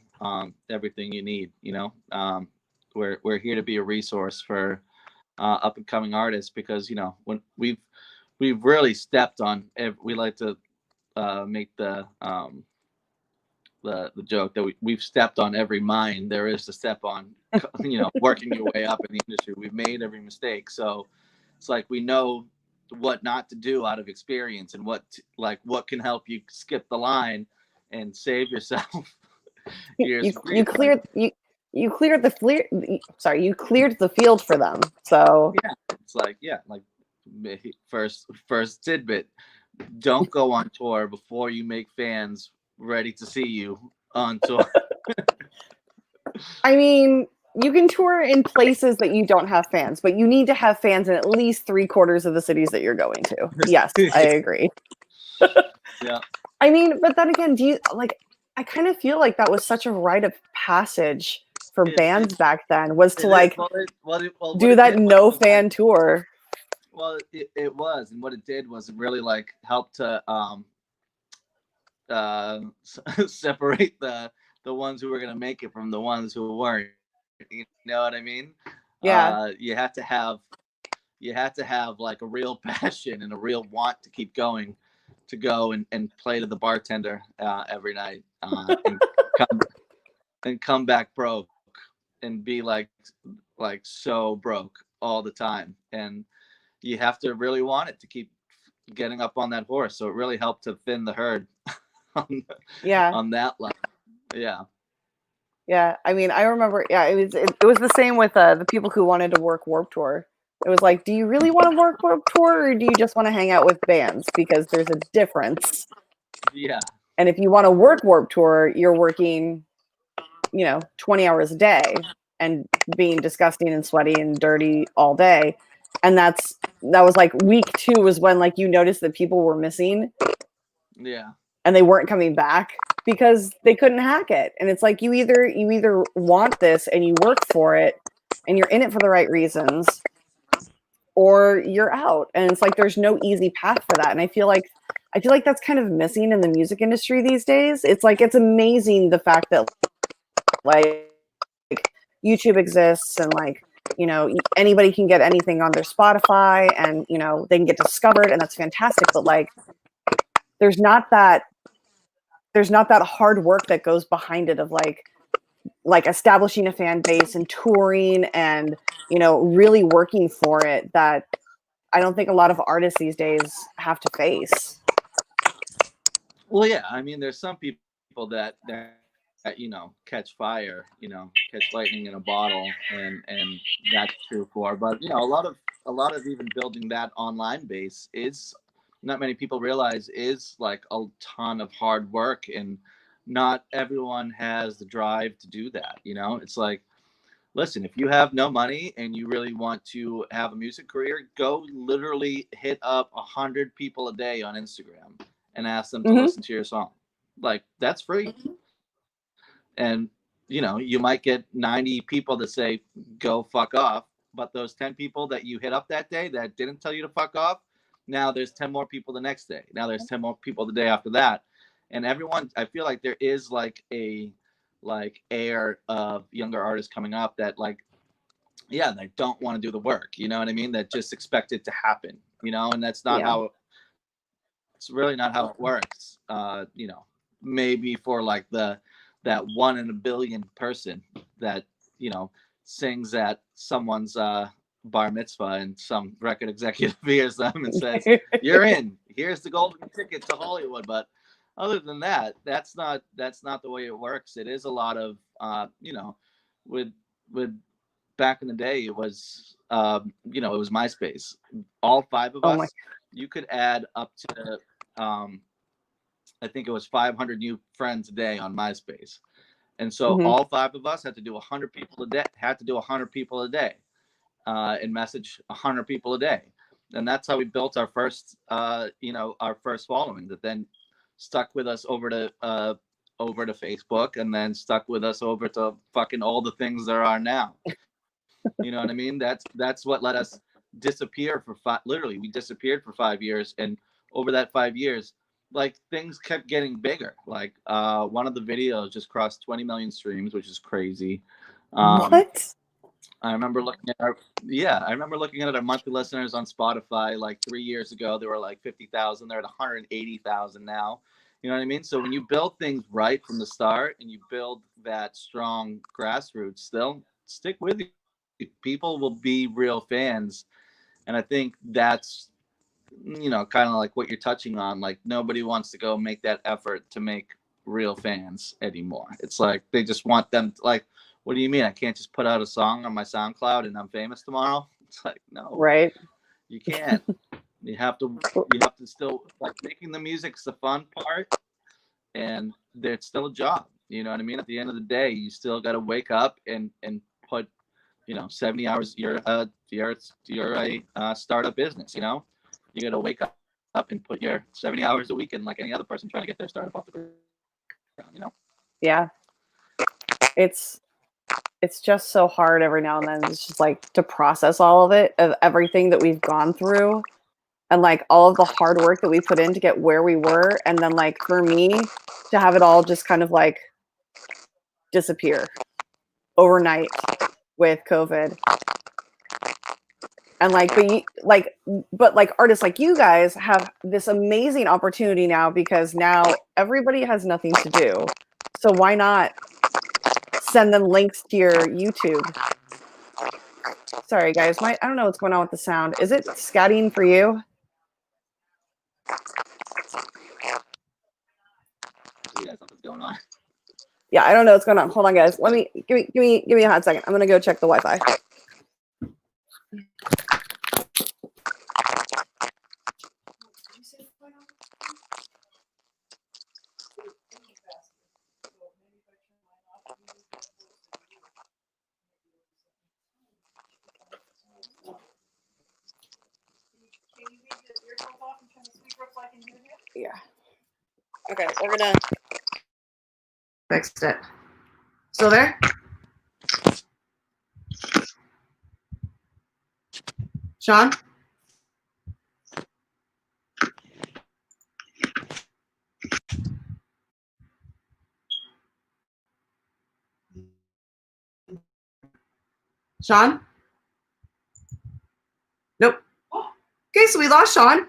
Speaker 3: everything you need. We're here to be a resource for up and coming artists, because when we've really stepped on. We like to make the joke that we've stepped on every mine there is to step on. Working your way up in the industry, we've made every mistake. So it's like we know what not to do out of experience, and what can help you skip the line and save yourself.
Speaker 1: You cleared the field for them. So
Speaker 3: yeah, it's like first tidbit: don't go on tour before you make fans ready to see you on tour.
Speaker 1: I mean, you can tour in places that you don't have fans, but you need to have fans in at least 3/4 of the cities that you're going to. Yes, I agree.
Speaker 3: Yeah.
Speaker 1: I mean, but then again, do you like? I kind of feel like that was such a rite of passage for bands back then, was to like do that no fan tour.
Speaker 3: Well, it was, and what it did was it really like helped to separate the ones who were gonna make it from the ones who weren't. You know what I mean?
Speaker 1: Yeah.
Speaker 3: You had to have like a real passion and a real want to keep going, to go and play to the bartender every night and come back broke and be like so broke all the time. And you have to really want it to keep getting up on that horse. So it really helped to thin the herd on that level. Yeah.
Speaker 1: Yeah. I mean, I remember, yeah, it was the same with the people who wanted to work Warped Tour. It was like, do you really want to work Warped Tour, or do you just want to hang out with bands? Because there's a difference.
Speaker 3: Yeah.
Speaker 1: And if you want to work Warped Tour, you're working, 20 hours a day and being disgusting and sweaty and dirty all day. And that was like week 2 was when like you noticed that people were missing.
Speaker 3: Yeah.
Speaker 1: And they weren't coming back because they couldn't hack it. And it's like you either want this and you work for it and you're in it for the right reasons, or you're out. And it's like there's no easy path for that. And I feel like that's kind of missing in the music industry these days. It's like it's amazing the fact that like YouTube exists and like anybody can get anything on their Spotify and they can get discovered, and that's fantastic. But like there's not that hard work that goes behind it of like establishing a fan base and touring and really working for it, that I don't think a lot of artists these days have to face.
Speaker 3: Well, yeah, I mean, there's some people that catch fire, catch lightning in a bottle, and that's true for. But a lot of even building that online base is, not many people realize, is like a ton of hard work, and not everyone has the drive to do that. It's like, listen, if you have no money and you really want to have a music career, go literally hit up 100 people a day on Instagram and ask them to listen to your song. Like, that's free. And you might get 90 people that say go fuck off, but those 10 people that you hit up that day that didn't tell you to fuck off, now there's 10 more people the next day. Now there's 10 more people the day after that. And everyone, I feel like there is like a air of younger artists coming up that they don't want to do the work, you know what I mean? That just expect it to happen, and that's not how it's really not how it works. Maybe for like that 1 in a billion person that sings at someone's bar mitzvah, and some record executive hears them and says, "You're in. Here's the golden ticket to Hollywood." But other than that, that's not the way it works. It is a lot of with back in the day, it was it was MySpace. All 5 of us, you could add up to I think it was 500 new friends a day on MySpace. And so all 5 of us had to do 100 people a day, and message 100 people a day. And that's how we built our first, our first following, that then stuck with us over to Facebook, and then stuck with us over to fucking all the things there are now. You know what I mean? That's what let us disappear for literally, we disappeared for 5 years. And over that 5 years, like, things kept getting bigger. Like, one of the videos just crossed 20 million streams, which is crazy.
Speaker 1: What?
Speaker 3: I remember looking at our monthly listeners on Spotify like 3 years ago. They were like 50,000. They're at 180,000 now. You know what I mean? So when you build things right from the start and you build that strong grassroots, they'll stick with you. People will be real fans. And I think that's, kind of like what you're touching on. Like, nobody wants to go make that effort to make real fans anymore. It's like they just want them to, like, what do you mean? I can't just put out a song on my SoundCloud and I'm famous tomorrow? It's like, no,
Speaker 1: right?
Speaker 3: You can't. You have to still, like, making the music's the fun part, and it's still a job. You know what I mean? At the end of the day, you still got to wake up and put 70 hours. You're a startup business. You got to wake up and put your 70 hours a week in like any other person trying to get their startup off the ground, you know?
Speaker 1: Yeah. It's just so hard every now and then. It's just like to process all of it, of everything that we've gone through and like all of the hard work that we put in to get where we were. And then like for me to have it all just kind of like disappear overnight with COVID. And like, but like artists like you guys have this amazing opportunity now because now everybody has nothing to do. So why not send them links to your YouTube? Sorry guys, I don't know what's going on with the sound. Is it scatting for you?
Speaker 3: Yeah, something's going on.
Speaker 1: Yeah, I don't know what's going on. Hold on, guys. Give me a hot second. I'm gonna go check the Wi-Fi. Yeah. Okay, we're gonna fix it. Still there? Shaun? Shaun? Nope. Okay, so we lost Shaun.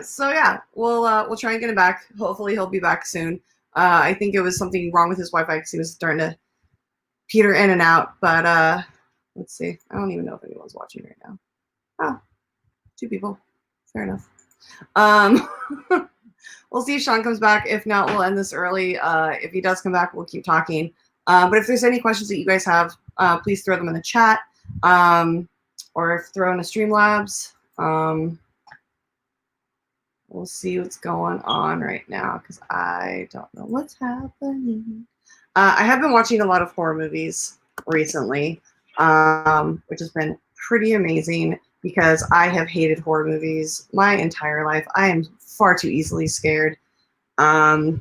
Speaker 1: So yeah, we'll try and get him back. Hopefully he'll be back soon. I think it was something wrong with his Wi-Fi because he was starting to peter in and out. But let's see. I don't even know if anyone's watching right now. Oh, 2 people. Fair enough. We'll see if Shaun comes back. If not, we'll end this early. If he does come back, we'll keep talking. But if there's any questions that you guys have, please throw them in the chat. Or throw in a Streamlabs. We'll see what's going on right now because I don't know what's happening. I have been watching a lot of horror movies recently, which has been pretty amazing because I have hated horror movies my entire life. I am far too easily scared. But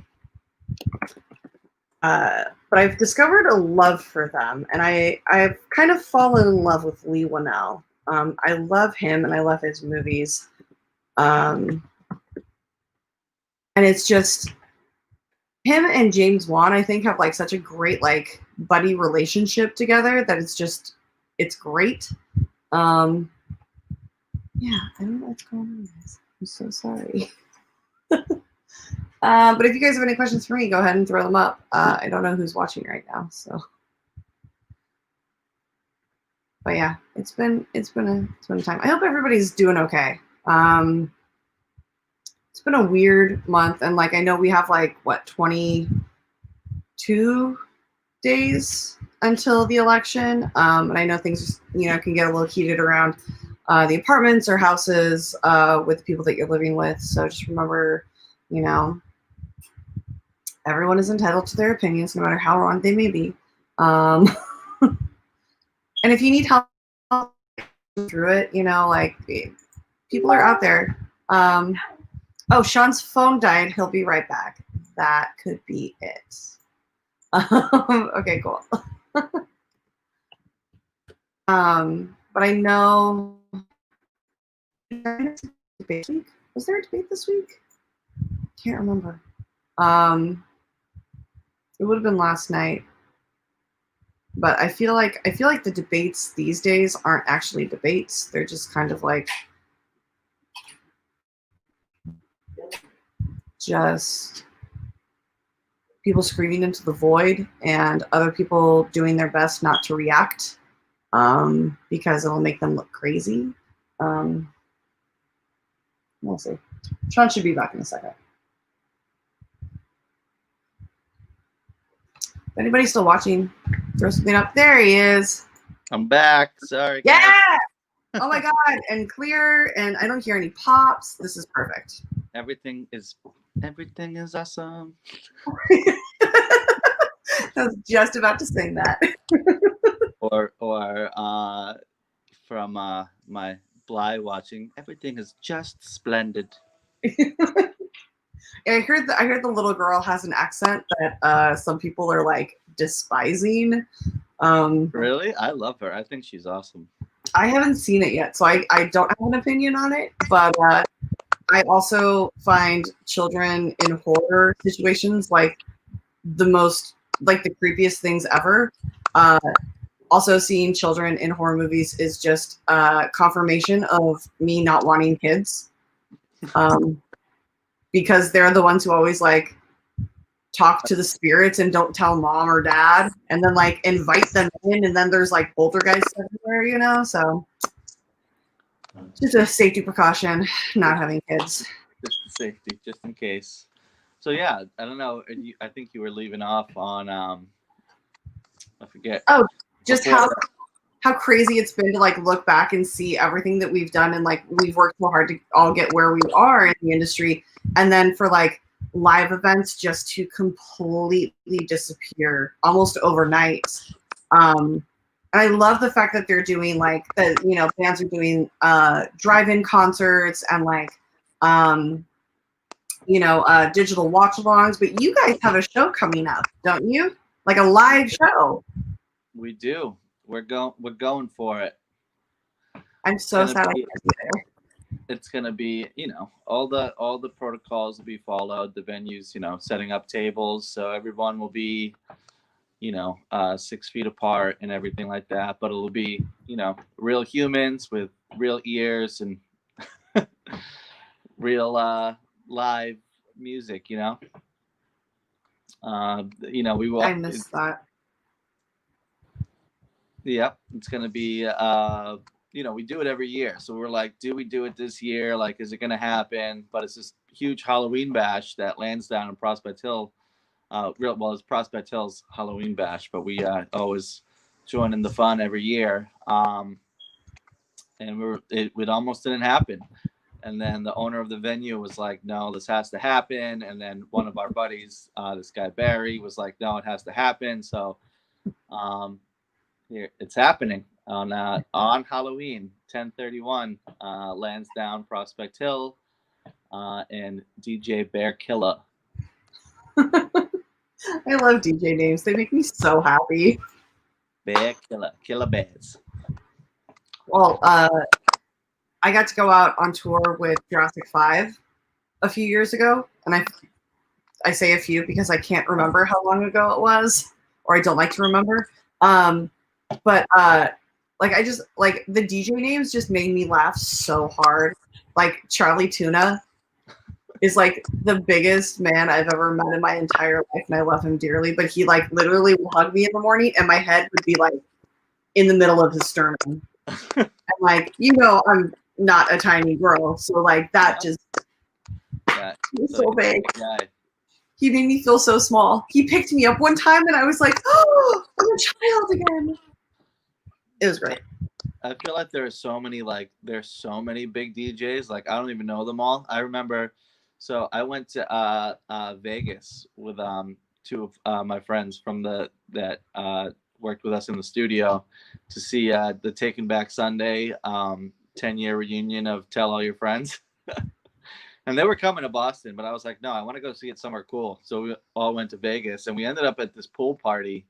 Speaker 1: I've discovered a love for them, and I've kind of fallen in love with Leigh Whannell. I love him, and I love his movies. And it's just him and James Wan, I think, have like such a great like buddy relationship together that it's great. Yeah, I don't know what's going on, guys. I'm so sorry. But if you guys have any questions for me, go ahead and throw them up. I don't know who's watching right now, so. But yeah, it's been a time. I hope everybody's doing okay. It's been a weird month, and like I know we have like what 22 days until the election, and I know things can get a little heated around the apartments or houses with the people that you're living with. So just remember, everyone is entitled to their opinions, no matter how wrong they may be. And if you need help through it, like people are out there. Oh, Shaun's phone died. He'll be right back. That could be it. Okay, cool. But I know. Was there a debate this week? Can't remember. It would have been last night. But I feel like the debates these days aren't actually debates. They're just kind of like just people screaming into the void and other people doing their best not to react because it'll make them look crazy. We'll see. Shaun should be back in a second. If anybody's still watching, throw something up. There he is.
Speaker 3: I'm back. Sorry.
Speaker 1: Yeah. Oh my God. And clear. And I don't hear any pops. This is perfect.
Speaker 3: Everything is awesome.
Speaker 1: I was just about to sing that.
Speaker 3: or from my Bly watching. Everything is just splendid.
Speaker 1: I heard the little girl has an accent that some people are like despising.
Speaker 3: Really? I love her. I think she's awesome.
Speaker 1: I haven't seen it yet, so I don't have an opinion on it. But I also find children in horror situations like the creepiest things ever. Also, seeing children in horror movies is just confirmation of me not wanting kids. Because they're the ones who always like talk to the spirits and don't tell mom or dad, and then like invite them in, and then there's like poltergeists everywhere, you know. So just a safety precaution, not having kids.
Speaker 3: Just the safety, just in case. So yeah, I don't know. I think you were leaving off on I forget.
Speaker 1: Oh, just how crazy it's been to like look back and see everything that we've done, and like we've worked so hard to all get where we are in the industry, and then for like live events just to completely disappear almost overnight. And I love the fact that they're doing like bands are doing drive-in concerts and like digital watch-alongs. But you guys have a show coming up, don't you? Like a live show.
Speaker 3: We do. We're going for it.
Speaker 1: I'm so sad I can't be there.
Speaker 3: It's gonna be, all the protocols will be followed. The venues, setting up tables, so everyone will be, 6 feet apart and everything like that. But it'll be, real humans with real ears and real live music. We will.
Speaker 1: I miss that.
Speaker 3: Yep, it's gonna be. We do it every year, so we're like, do we do it this year? Like, is it gonna happen? But it's this huge Halloween bash that Lansdowne and Prospect Hill. It's Prospect Hill's Halloween bash, but we always join in the fun every year. And it almost didn't happen. And then the owner of the venue was like, no, this has to happen. And then one of our buddies, this guy Barry, was like, no, it has to happen. So here it's happening on Halloween, 10/31, Lansdowne, Prospect Hill, and DJ Bear Killer.
Speaker 1: I love DJ names. They make me so happy.
Speaker 3: Bear Killer Bears.
Speaker 1: Well, I got to go out on tour with Jurassic 5 a few years ago, and I say a few because I can't remember how long ago it was, or I don't like to remember. But I just like the DJ names just made me laugh so hard. Like Charlie Tuna is like the biggest man I've ever met in my entire life, and I love him dearly. But he like literally will hug me in the morning, and my head would be like in the middle of his sternum. And like, I'm not a tiny girl, so like that just was so big.
Speaker 3: Yeah.
Speaker 1: He made me feel so small. He picked me up one time, and I was like, "Oh, I'm a child again." It was great.
Speaker 3: I feel like there's so many big DJs. Like I don't even know them all. I remember, so I went to Vegas with two of my friends from that worked with us in the studio to see the Taking Back Sunday 10-year reunion of Tell All Your Friends. And they were coming to Boston, but I was like, no, I want to go see it somewhere cool. So we all went to Vegas, and we ended up at this pool party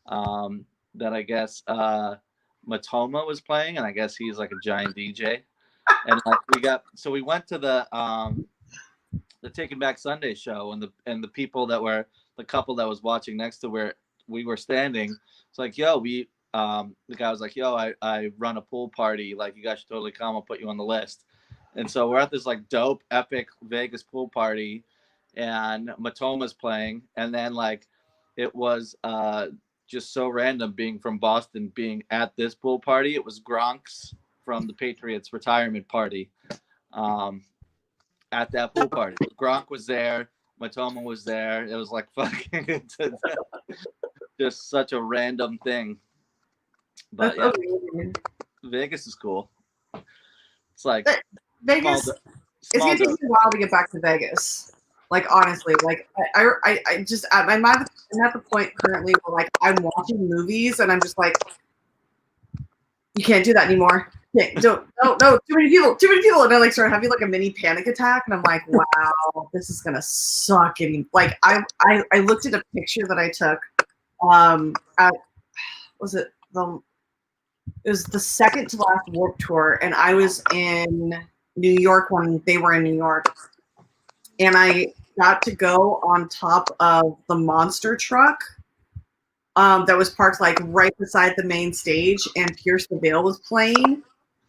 Speaker 3: that I guess Matoma was playing, and I guess he's like a giant DJ. And like we went to the Taking Back Sunday show, and the people that were the couple that was watching next to where we were standing. It's like, yo, the guy was like, yo, I run a pool party. Like, you guys should totally come. I'll put you on the list. And so we're at this like dope, epic Vegas pool party, and Matoma's playing. And then like it was just so random being from Boston, being at this pool party. It was Gronk's from the Patriots retirement party at that pool party. Gronk was there. Matoma was there. It was like fucking just such a random thing. But yeah, Vegas is cool. It's like
Speaker 1: Vegas. It's gonna take me a while to get back to Vegas. Like honestly, like I just I'm at the point currently where like I'm watching movies and I'm just like, you can't do that anymore. Okay, don't, no, too many people, and I like start having like a mini panic attack, and I'm like, wow, this is gonna suck. And like, I looked at a picture that I took, at was it was the second to last Warped Tour, and I was in New York when they were in New York, and I got to go on top of the monster truck. That was parked like right beside the main stage, and Pierce the Veil was playing.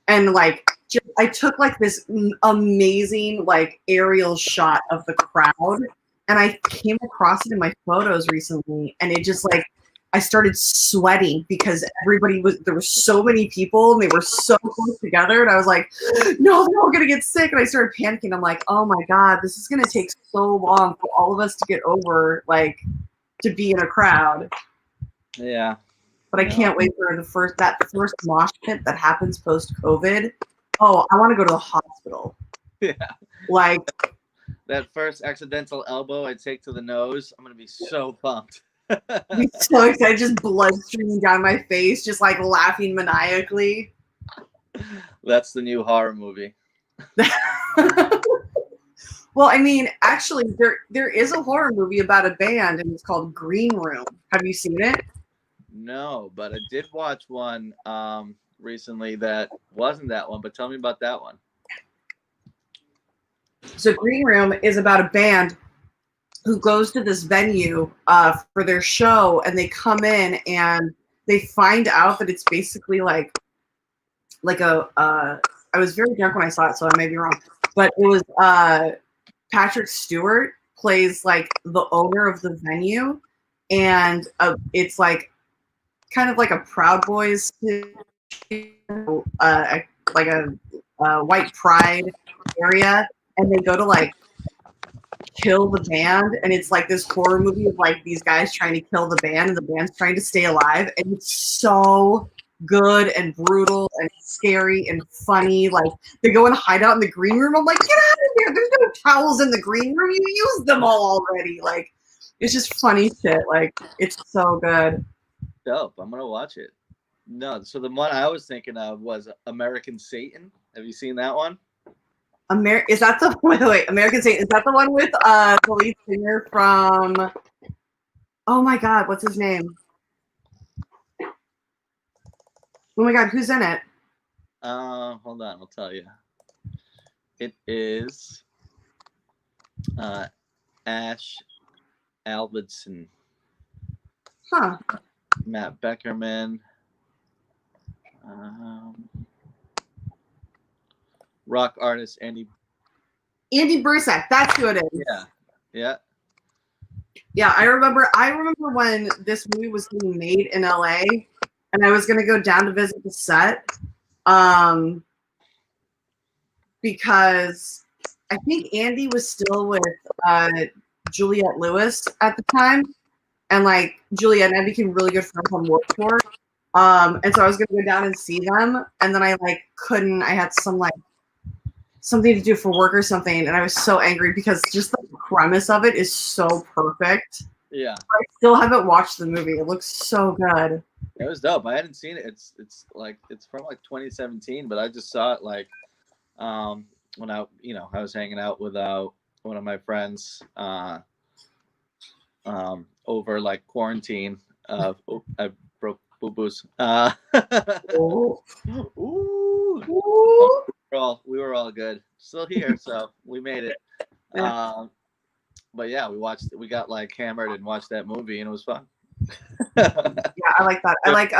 Speaker 1: And like, I took like this amazing like aerial shot of the crowd, and I came across it in my photos recently, and it just like I started sweating because there were so many people and they were so close together, and I was like, no, they're all gonna get sick, and I started panicking. I'm like, oh my god, this is gonna take so long for all of us to get over like to be in a crowd.
Speaker 3: Yeah.
Speaker 1: But I can't wait for the first mosh pit that happens post-COVID. Oh, I want to go to the hospital.
Speaker 3: Yeah.
Speaker 1: Like
Speaker 3: that first accidental elbow I take to the nose, I'm gonna be so pumped.
Speaker 1: I'm so excited, just blood streaming down my face, just like laughing maniacally.
Speaker 3: That's the new horror movie.
Speaker 1: Well, I mean, actually, there is a horror movie about a band, and it's called Green Room. Have you seen it?
Speaker 3: No, but I did watch one recently that wasn't that one, but tell me about that one.
Speaker 1: So Green Room is about a band who goes to this venue for their show, and they come in and they find out that it's basically like I was very drunk when I saw it, so I may be wrong, but it was Patrick Stewart plays like the owner of the venue, and it's like kind of like a Proud Boys, like a white pride area, and they go to like kill the band, and it's like this horror movie of like these guys trying to kill the band, and the band's trying to stay alive, and it's so good and brutal and scary and funny. Like they go and hide out in the green room. I'm like, get out of here! There's no towels in the green room. You used them all already. Like it's just funny shit. Like it's so good.
Speaker 3: Dope. I'm gonna watch it. No, so the one I was thinking of was American Satan. Have you seen that one?
Speaker 1: Is that the wait, American Satan? Is that the one with the lead singer from? Oh my god, what's his name? Oh my god, who's in it?
Speaker 3: Hold on, I'll tell you. It is Ash Alvidson.
Speaker 1: Huh.
Speaker 3: Matt Beckerman. Rock artist Andy
Speaker 1: Brusack. That's who it is.
Speaker 3: Yeah.
Speaker 1: Yeah, I remember when this movie was being made in LA, and I was gonna go down to visit the set, because I think Andy was still with Juliette Lewis at the time, and like Juliette and I became really good friends on Warped Tour, and so I was gonna go down and see them, and then I like couldn't. I had something to do for work or something, and I was so angry because just the premise of it is so perfect.
Speaker 3: Yeah.
Speaker 1: I still haven't watched the movie. It looks so good.
Speaker 3: It was dope. I hadn't seen it. It's from like 2017, but I just saw it like when I was hanging out with one of my friends over like quarantine. I broke boo-boos.
Speaker 1: Ooh.
Speaker 3: Ooh. We were all good. Still here, so we made it.
Speaker 1: Yeah.
Speaker 3: But yeah, we got like hammered and watched that movie, and it was fun.
Speaker 1: Yeah, I like that. I like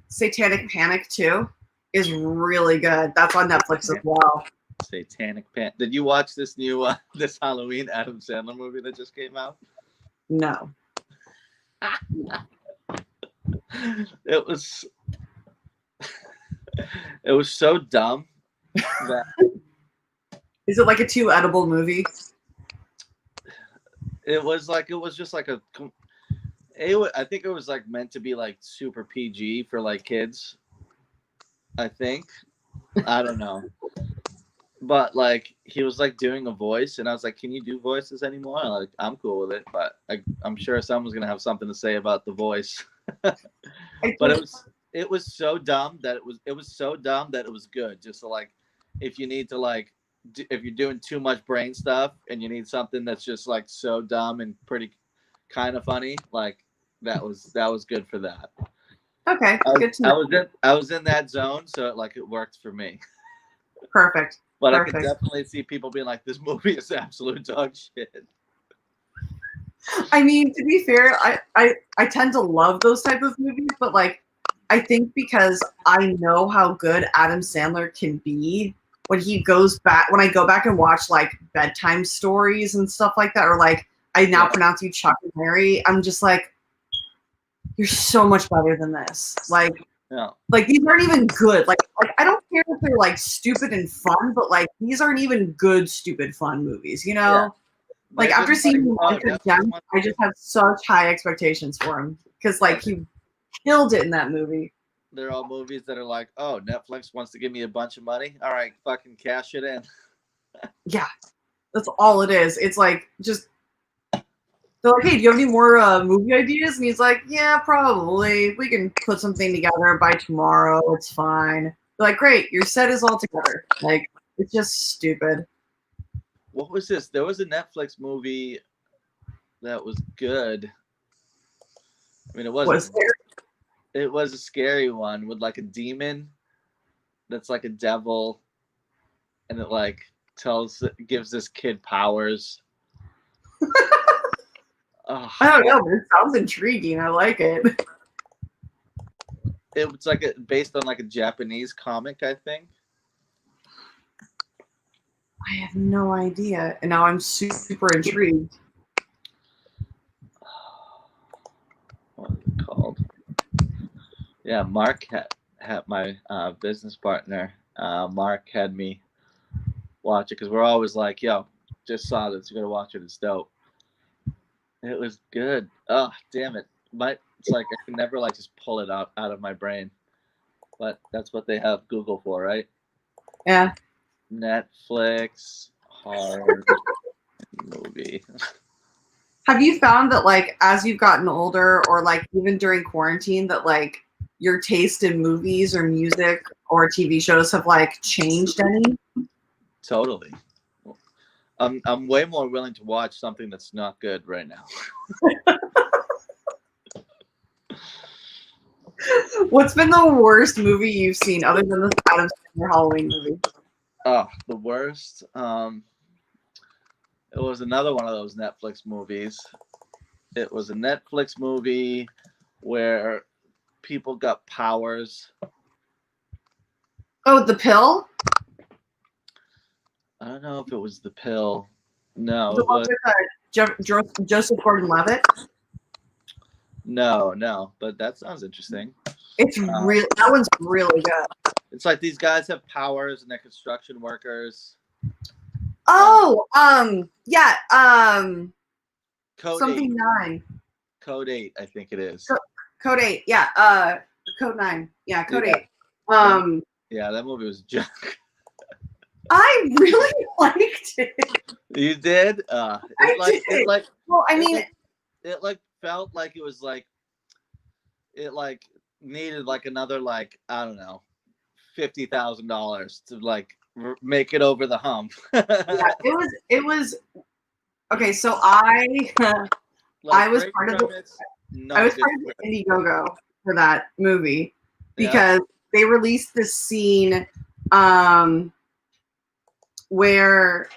Speaker 1: Satanic Panic too. Is really good. That's on Netflix as well.
Speaker 3: Satanic Panic. Did you watch this new this Halloween Adam Sandler movie that just came out?
Speaker 1: No.
Speaker 3: It was so dumb. That
Speaker 1: Is it like a too edible movie?
Speaker 3: it was just like I think it was like meant to be like super PG for like kids. I think. I don't know. But like he was like doing a voice, and I was like, "Can you do voices anymore?" Like I'm cool with it, but I'm sure someone's gonna have something to say about the voice. But it was so dumb that it was so dumb that it was good. Just so, like, if you need to, like, if you're doing too much brain stuff and you need something that's just like so dumb and pretty kind of funny, like that was good for that.
Speaker 1: Okay, good to know.
Speaker 3: I was in that zone, so it worked for me.
Speaker 1: Perfect.
Speaker 3: But
Speaker 1: Perfect.
Speaker 3: I could definitely see people being like, "This movie is absolute dog shit."
Speaker 1: I mean, to be fair, I tend to love those type of movies, but like, I think because I know how good Adam Sandler can be when he goes back, when I go back and watch like bedtime stories and stuff like that, or like I now pronounce you Chuck and Larry, I'm just like, you're so much better than this. Like, like these aren't even good. Like I don't care if they're like stupid and fun, but like these aren't even good, stupid, fun movies, you know? Yeah. Like after seeing Condemned, I just have such high expectations for him because like he killed it in that movie.
Speaker 3: They're all movies that are like, oh, Netflix wants to give me a bunch of money. All right, fucking cash it in.
Speaker 1: Yeah, that's all it is. It's like just they're like, hey, do you have any more movie ideas? And he's like, yeah, probably. We can put something together by tomorrow. It's fine. They're like, great, your set is all together. Like it's just stupid.
Speaker 3: What was this? There was a Netflix movie that was good. I mean, it wasn't. It was a scary one with like a demon that's like a devil, and it like gives this kid powers.
Speaker 1: I don't know, but it sounds intriguing. I like it.
Speaker 3: It was like based on like a Japanese comic, I think.
Speaker 1: I have no idea, and now I'm super intrigued.
Speaker 3: What is it called? Yeah, Mark had my business partner. Mark had me watch it because we're always like, "Yo, just saw this. You gotta watch it. It's dope." It was good. Oh, damn it! It's like I can never like just pull it out of my brain, but that's what they have Google for, right?
Speaker 1: Yeah.
Speaker 3: Netflix horror movie.
Speaker 1: Have you found that like as you've gotten older, or like even during quarantine, that like your taste in movies or music or TV shows have like changed any?
Speaker 3: Totally. I'm way more willing to watch something that's not good right now.
Speaker 1: What's been the worst movie you've seen other than the Adam Sandler Halloween movie?
Speaker 3: Oh, the worst. It was another one of those Netflix movies. It was a Netflix movie where people got powers.
Speaker 1: Oh, The Pill?
Speaker 3: I don't know if it was The Pill. No,
Speaker 1: the one with Joseph Gordon-Levitt?
Speaker 3: No, but that sounds interesting.
Speaker 1: It's real. That one's really good.
Speaker 3: It's like these guys have powers and they're construction workers.
Speaker 1: Oh, yeah,
Speaker 3: Code
Speaker 1: something
Speaker 3: 8.
Speaker 1: 9.
Speaker 3: Code 8, I think it is.
Speaker 1: Code 8, yeah. Code 9, yeah. Code 8.
Speaker 3: Yeah, that movie was junk.
Speaker 1: I really liked it.
Speaker 3: You did?
Speaker 1: I did. Well, I mean,
Speaker 3: it like felt like it was like it like needed like another like I don't know $50,000 to like make it over the hump.
Speaker 1: Yeah, it was okay. So I was part of the Indiegogo for that movie because they released this scene where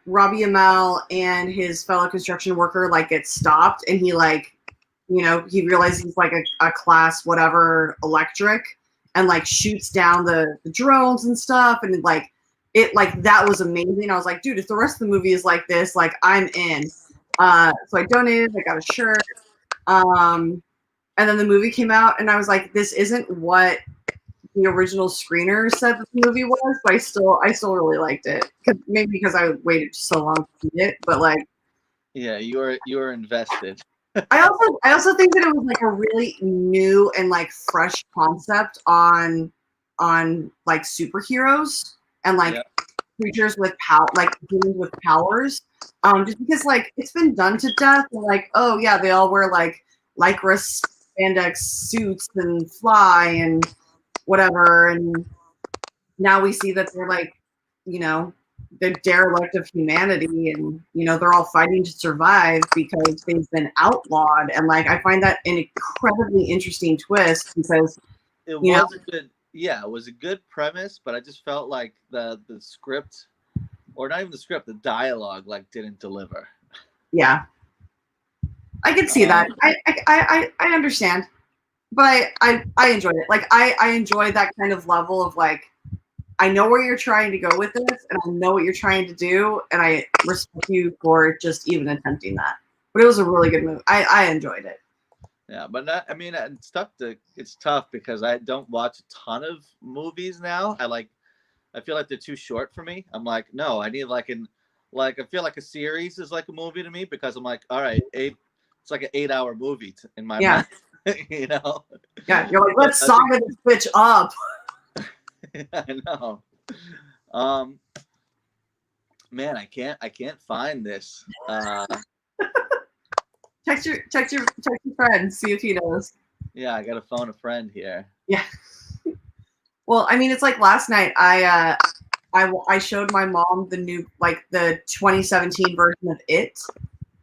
Speaker 1: Robbie Amell and his fellow construction worker like get stopped, and he like, he realizes he's like a class whatever electric, and like shoots down the drones and stuff, and like that was amazing. I was like, dude, if the rest of the movie is like this, like I'm in. So I donated. I got a shirt. And then the movie came out, and I was like, this isn't what the original screener said that the movie was, but I still really liked it. Maybe because I waited so long to see it, but like, yeah,
Speaker 3: you were invested.
Speaker 1: I also think that it was like a really new and like fresh concept on like superheroes and like creatures with humans with powers. Just because like it's been done to death, and like, oh yeah, they all wear like lycra spandex suits and fly and whatever. And now we see that they're like, you know, the derelict of humanity, and you know, they're all fighting to survive because they've been outlawed. And like, I find that an incredibly interesting twist because
Speaker 3: it was a good, it was a good premise, but I just felt like the script, or not even the script, the dialogue like didn't deliver.
Speaker 1: Yeah, I can see that. I understand, but I enjoyed it. Like I enjoy that kind of level of like, I know where you're trying to go with this, and I know what you're trying to do, and I respect you for just even attempting that. But it was a really good movie. I enjoyed it.
Speaker 3: Yeah, but not, I mean, it's tough because I don't watch a ton of movies now. I feel like they're too short for me. I'm like, no, I need I feel like a series is like a movie to me because I'm like, all right, it's like an 8-hour movie in my mind, you know?
Speaker 1: Yeah, you're like, let's saga this bitch up.
Speaker 3: I know. Man, I can't find this.
Speaker 1: Text your friend, see if he knows.
Speaker 3: Yeah, I gotta phone a friend here.
Speaker 1: Yeah. Well, I mean, it's like last night I showed my mom the new, like the 2017 version of It,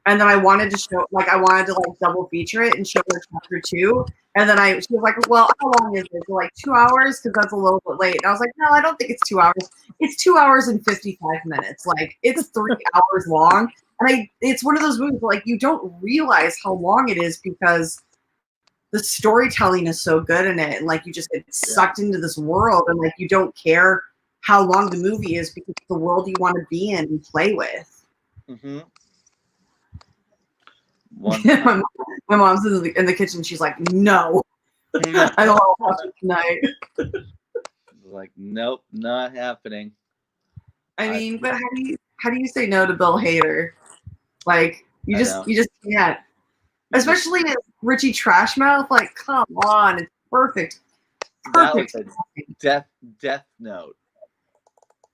Speaker 1: and then I wanted to double feature it and show her chapter 2. And then she was like, well, how long is it? Like 2 hours? Because that's a little bit late. And I was like, no, I don't think it's 2 hours. It's 2 hours and 55 minutes. Like, it's 3 hours long. And it's one of those movies where, like, you don't realize how long it is because the storytelling is so good in it. And, like, you just get sucked into this world. And, like, you don't care how long the movie is because it's the world you want to be in and play with.
Speaker 3: Mm-hmm.
Speaker 1: My mom's in the kitchen. She's like, no. I don't want to watch it tonight.
Speaker 3: Like, nope, not happening.
Speaker 1: I mean, but how do you say no to Bill Hader? Like, you just can't. Especially in Richie Trashmouth. Like, come on, it's perfect. Perfect.
Speaker 3: That was a Death Note.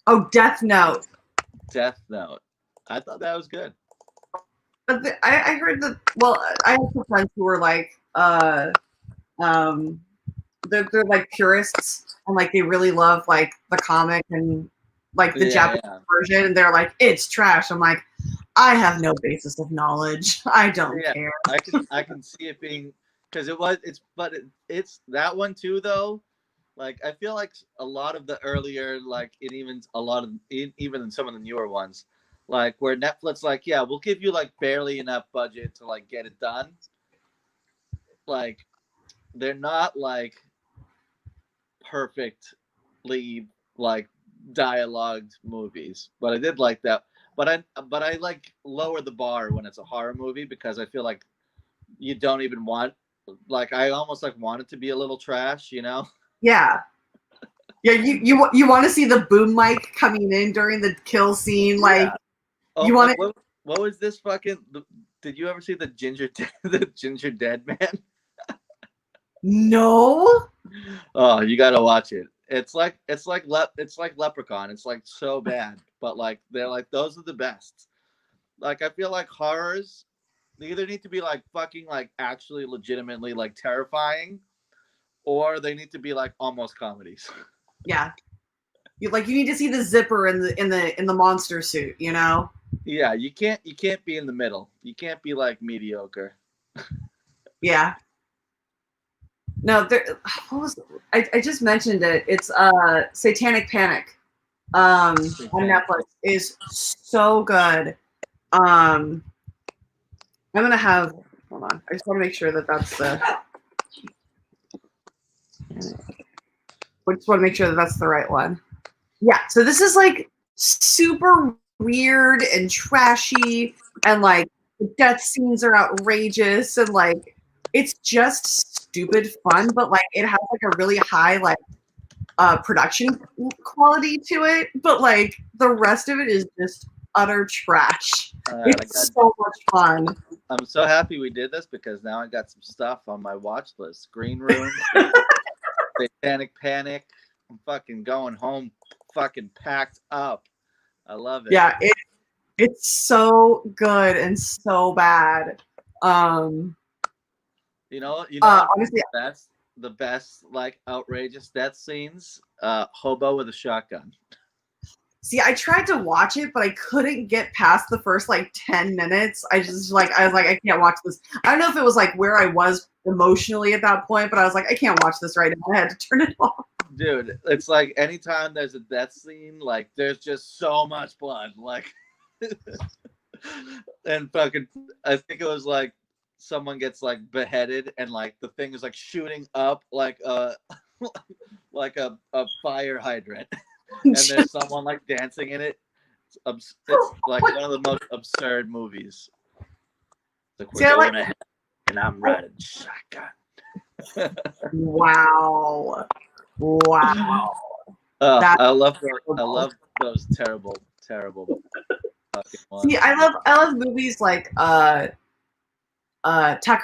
Speaker 1: Oh, Death Note.
Speaker 3: Death Note. I thought that was good.
Speaker 1: But I heard that. Well, I have some friends who were like, they're like purists, and like they really love like the comic and like the Japanese version, and they're like, it's trash. I'm like, I have no basis of knowledge. I don't care.
Speaker 3: I can see it being, because it's that one too though. Like, I feel like a lot of the earlier, like, even in some of the newer ones, like where Netflix, like, yeah, we'll give you like barely enough budget to like get it done. Like, they're not like perfectly like dialogued movies, but I did like that. But I like lower the bar when it's a horror movie because I feel like you don't even want, like, I almost like want it to be a little trash, you know?
Speaker 1: Yeah. Yeah, you want to see the boom mic coming in during the kill scene, like you want it.
Speaker 3: What was this fucking? Did you ever see the Ginger Dead Man?
Speaker 1: No.
Speaker 3: Oh, you gotta watch it. It's like Leprechaun. It's like so bad, but like they're like those are the best. Like, I feel like horrors, they either need to be like fucking like actually legitimately like terrifying, or they need to be like almost comedies.
Speaker 1: Yeah. You need to see the zipper in the monster suit, you know?
Speaker 3: Yeah, you can't be in the middle. You can't be like mediocre.
Speaker 1: Yeah. No, what was I just mentioned it. It's Satanic Panic. On Netflix is so good. I'm gonna have, hold on. I just want to make sure that that's the. I just want to make sure that that's the right one. Yeah. So this is like super weird and trashy, and like the death scenes are outrageous, and like it's just stupid fun, but like it has like a really high like production quality to it, but like the rest of it is just utter trash. It's so much fun.
Speaker 3: I'm so happy we did this because now I got some stuff on my watch list. Green Room, Satanic Panic. I'm fucking going home, fucking packed up. I love it.
Speaker 1: Yeah, it's so good and so bad.
Speaker 3: You know,
Speaker 1: Honestly,
Speaker 3: the best like outrageous death scenes. Hobo with a shotgun.
Speaker 1: see, I tried to watch it, but I couldn't get past the first like 10 minutes. I was like, I can't watch this. I don't know if it was like where I was emotionally at that point, but I was like, I can't watch this right now. I had to turn it off.
Speaker 3: Dude, it's like anytime there's a death scene, like there's just so much blood. Like and fucking I think it was like someone gets like beheaded and like the thing is like shooting up like a like a fire hydrant. And there's someone like dancing in it. It's like one of the most absurd movies. Like we're going ahead, and I'm riding shotgun.
Speaker 1: Wow.
Speaker 3: I love those terrible fucking ones.
Speaker 1: See, I love movies like Tucker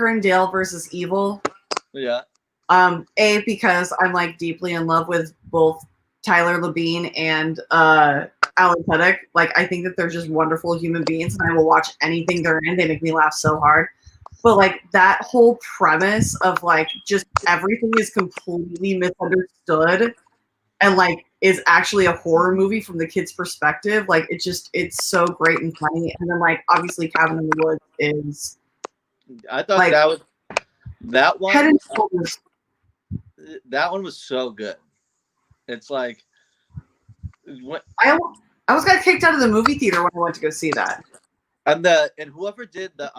Speaker 1: and Dale versus Evil.
Speaker 3: Yeah.
Speaker 1: Because I'm like deeply in love with both Tyler Levine and Alan Tudyk. Like, I think that they're just wonderful human beings, and I will watch anything they're in. They make me laugh so hard. But like that whole premise of like just everything is completely misunderstood and like is actually a horror movie from the kid's perspective. Like it's so great and funny. And then like obviously Cabin in the Woods is.
Speaker 3: I thought
Speaker 1: like,
Speaker 3: that one.
Speaker 1: Head and Shoulders.
Speaker 3: That one was so good. It's like
Speaker 1: I almost got kicked out of the movie theater when I went to go see that.
Speaker 3: And whoever did the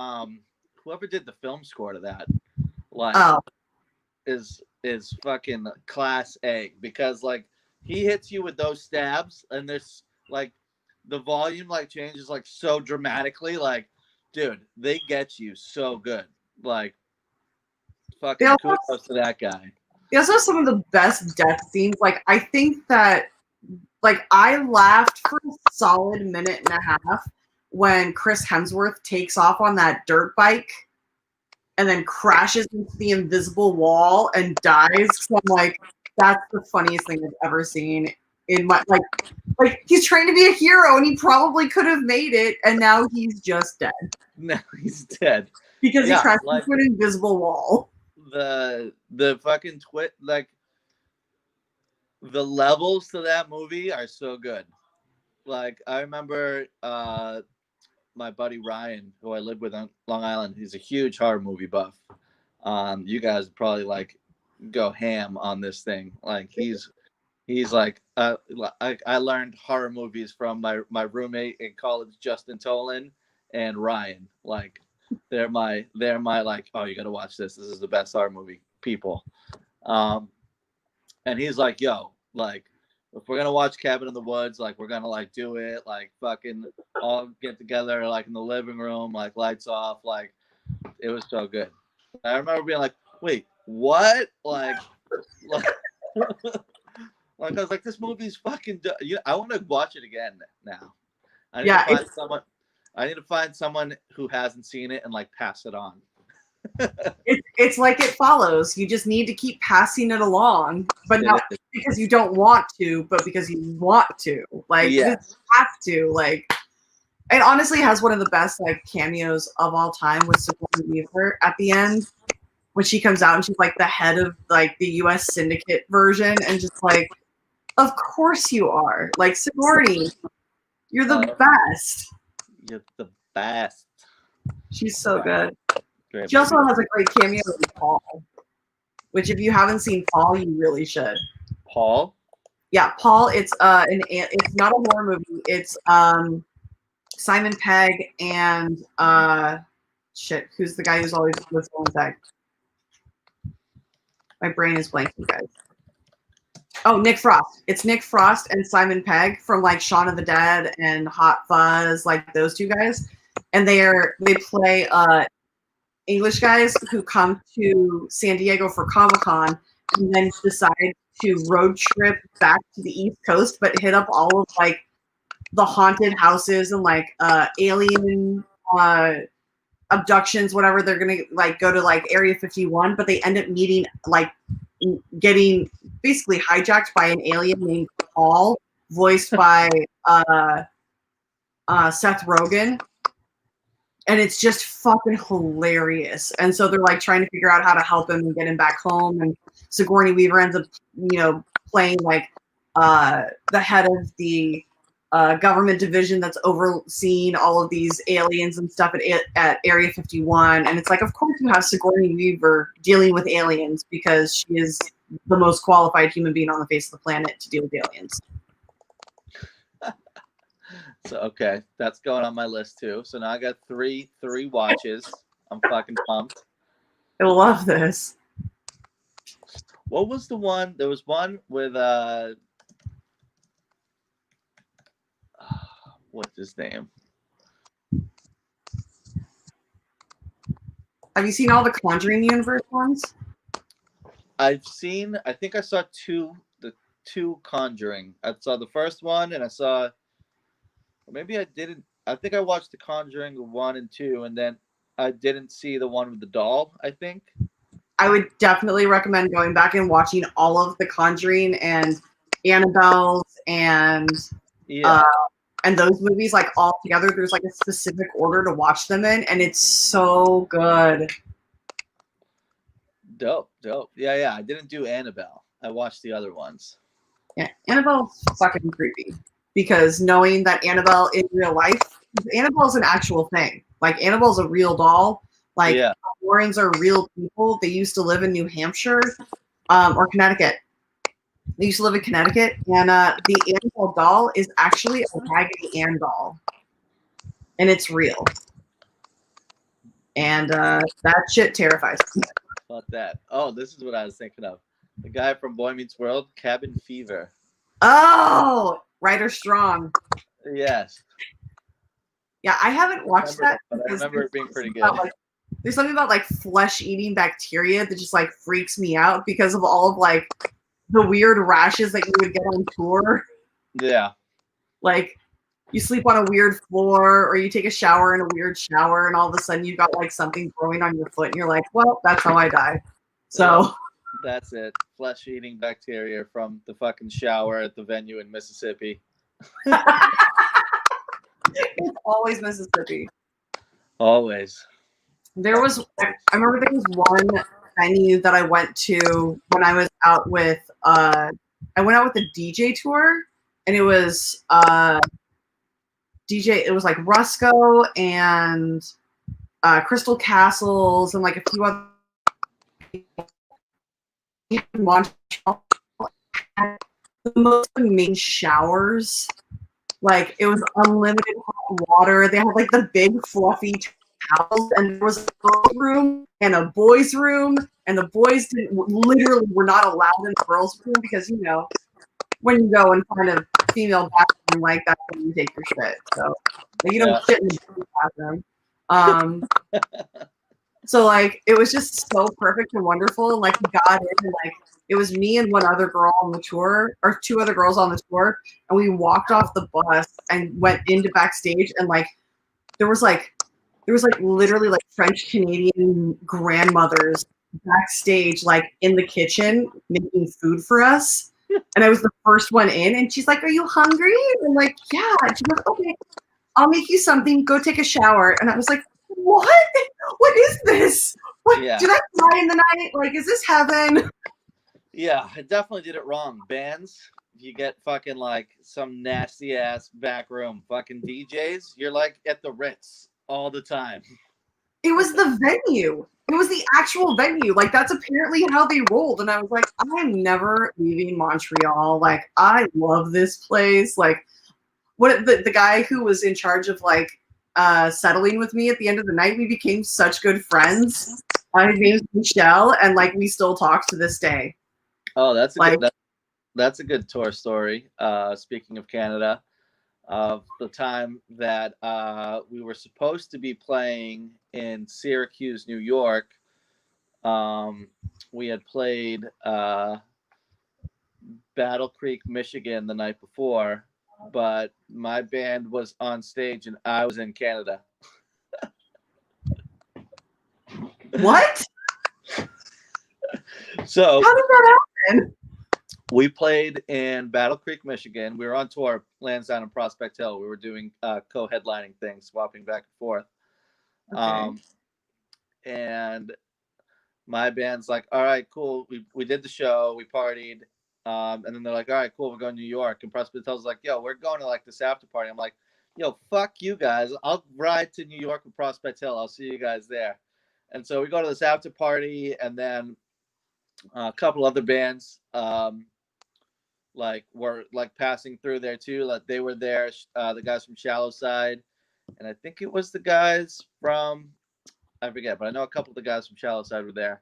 Speaker 3: film score to that, like, is fucking class A, because like he hits you with those stabs and there's like the volume like changes like so dramatically. Like, dude, they get you so good. Like, fucking kudos to that guy.
Speaker 1: He also has some of the best death scenes. Like, I think that, like, I laughed for a solid minute and a half when Chris Hemsworth takes off on that dirt bike and then crashes into the invisible wall and dies. So I'm like, that's the funniest thing I've ever seen in my like he's trying to be a hero and he probably could have made it, and now he's just dead.
Speaker 3: Now he's dead
Speaker 1: because he crashed into an invisible wall.
Speaker 3: The fucking like the levels to that movie are so good. Like, I remember my buddy Ryan, who I live with on Long Island, he's a huge horror movie buff. You guys probably like go ham on this thing. Like, he's like I learned horror movies from my roommate in college, Justin Tolan, and Ryan. Like, they're my like, oh, you gotta watch this. This is the best horror movie people. And he's like, yo, like, if we're gonna watch Cabin in the Woods, like, we're gonna like do it, like, fucking all get together, like, in the living room, like, lights off. Like, it was so good. I remember being like, wait, what? Like I was like, this movie's fucking I want to watch it again now. I need to find someone who hasn't seen it and like pass it on.
Speaker 1: It's like It Follows. You just need to keep passing it along, but not because you don't want to, but because you want to. Like, you have to. Like, it honestly has one of the best like cameos of all time with Sigourney Weaver at the end when she comes out and she's like the head of like the U.S. syndicate version, and just like, of course you are. Like, Sigourney, you're the best.
Speaker 3: You're the best.
Speaker 1: She's so good. She also has a great cameo in Paul, which if you haven't seen Paul, you really should.
Speaker 3: Paul?
Speaker 1: Yeah, Paul. It's it's not a horror movie. It's Simon Pegg and who's the guy who's always with Simon Pegg? My brain is blanking, guys. Oh, Nick Frost. It's Nick Frost and Simon Pegg from like Shaun of the Dead and Hot Fuzz, like those two guys, and they play English guys who come to San Diego for Comic-Con and then decide to road trip back to the East Coast, but hit up all of like the haunted houses and like alien abductions, whatever. They're gonna like go to like Area 51, but they end up meeting like getting basically hijacked by an alien named Paul, voiced by Seth Rogen. and it's just fucking hilarious. And so they're like trying to figure out how to help him and get him back home. And Sigourney Weaver ends up, playing like the head of the government division that's overseeing all of these aliens and stuff at Area 51. And it's like, of course you have Sigourney Weaver dealing with aliens because she is the most qualified human being on the face of the planet to deal with aliens.
Speaker 3: So okay, that's going on my list too. So now I got three watches. I'm fucking pumped.
Speaker 1: I love this.
Speaker 3: What was the one? There was one with what's his name?
Speaker 1: Have you seen all the Conjuring Universe ones?
Speaker 3: I think I saw the two Conjuring. I saw the first one, and I saw, or maybe I didn't. I think I watched the Conjuring 1 and 2, and then I didn't see the one with the doll, I think.
Speaker 1: I would definitely recommend going back and watching all of the Conjuring and Annabelle's and those movies, like all together. There's like a specific order to watch them in, and it's so good.
Speaker 3: Dope. Yeah. I didn't do Annabelle. I watched the other ones.
Speaker 1: Yeah, Annabelle's fucking creepy because knowing that Annabelle in real life, Annabelle's an actual thing. Like Annabelle's a real doll. Like Warrens are real people. They used to live in New Hampshire or Connecticut. They used to live in Connecticut, and the Annabelle doll is actually a Raggedy Ann doll, and it's real. And that shit terrifies me.
Speaker 3: Fuck that. Oh, this is what I was thinking of. The guy from Boy Meets World, Cabin Fever.
Speaker 1: Oh, Ryder Strong.
Speaker 3: Yes.
Speaker 1: Yeah, I haven't watched that.
Speaker 3: But I remember it being pretty good.
Speaker 1: There's something about like flesh-eating bacteria that just like freaks me out because of all of like the weird rashes that you would get on tour.
Speaker 3: Yeah.
Speaker 1: Like you sleep on a weird floor or you take a shower in a weird shower and all of a sudden you've got like something growing on your foot and you're like, well, that's how I die. So
Speaker 3: that's it. Flesh-eating bacteria from the fucking shower at the venue in Mississippi.
Speaker 1: It's always Mississippi.
Speaker 3: Always.
Speaker 1: I remember there was one venue that I went to when I was out with I went out with a DJ tour, and it was it was like Rusco and Crystal Castles and like a few other Montreal had the most amazing showers. Like it was unlimited hot water. They had like the big fluffy towels, and there was a girls' room and a boys' room, and the boys literally were not allowed in the girls' room because when you go and find a female bathroom like that, when you take your shit. So like, you don't shit in the bathroom. So like it was just so perfect and wonderful. And like we got in, and like it was me and one other girl on the tour, or two other girls on the tour, and we walked off the bus and went into backstage, and like there was literally like French Canadian grandmothers backstage, like in the kitchen making food for us. And I was the first one in, and she's like, "Are you hungry?" And I'm like, "Yeah." And she goes, "Okay, I'll make you something. Go take a shower." And I was like, "What? What is this? What did I die in the night? Like, is this heaven?"
Speaker 3: Yeah, I definitely did it wrong. Bands, you get fucking like some nasty ass back room. Fucking DJs, you're like at the Ritz all the time.
Speaker 1: It was the venue. It was the actual venue. Like that's apparently how they rolled. And I was like, I'm never leaving Montreal. Like I love this place. Like what the guy who was in charge of like settling with me at the end of the night, we became such good friends. His name's Michelle, and like we still talk to this day.
Speaker 3: Oh, that's a good tour story. Speaking of Canada, of the time that we were supposed to be playing in Syracuse, New York. We had played Battle Creek, Michigan the night before, but my band was on stage and I was in Canada.
Speaker 1: What?
Speaker 3: So
Speaker 1: how did that happen?
Speaker 3: We played in Battle Creek, Michigan. We were on tour, Lansdowne and Prospect Hill. We were doing co-headlining things, swapping back and forth. Okay. And my band's like, all right, cool. We did the show, we partied. And then they're like, all right, cool, we're going to New York. And Prospect Hill's like, yo, we're going to like this after party. I'm like, yo, fuck you guys. I'll ride to New York with Prospect Hill. I'll see you guys there. And so we go to this after party, and then a couple other bands like were like passing through there too. Like they were there, the guys from Shallow Side, and I think it was the guys from, I forget, but I know a couple of the guys from Shallow Side were there.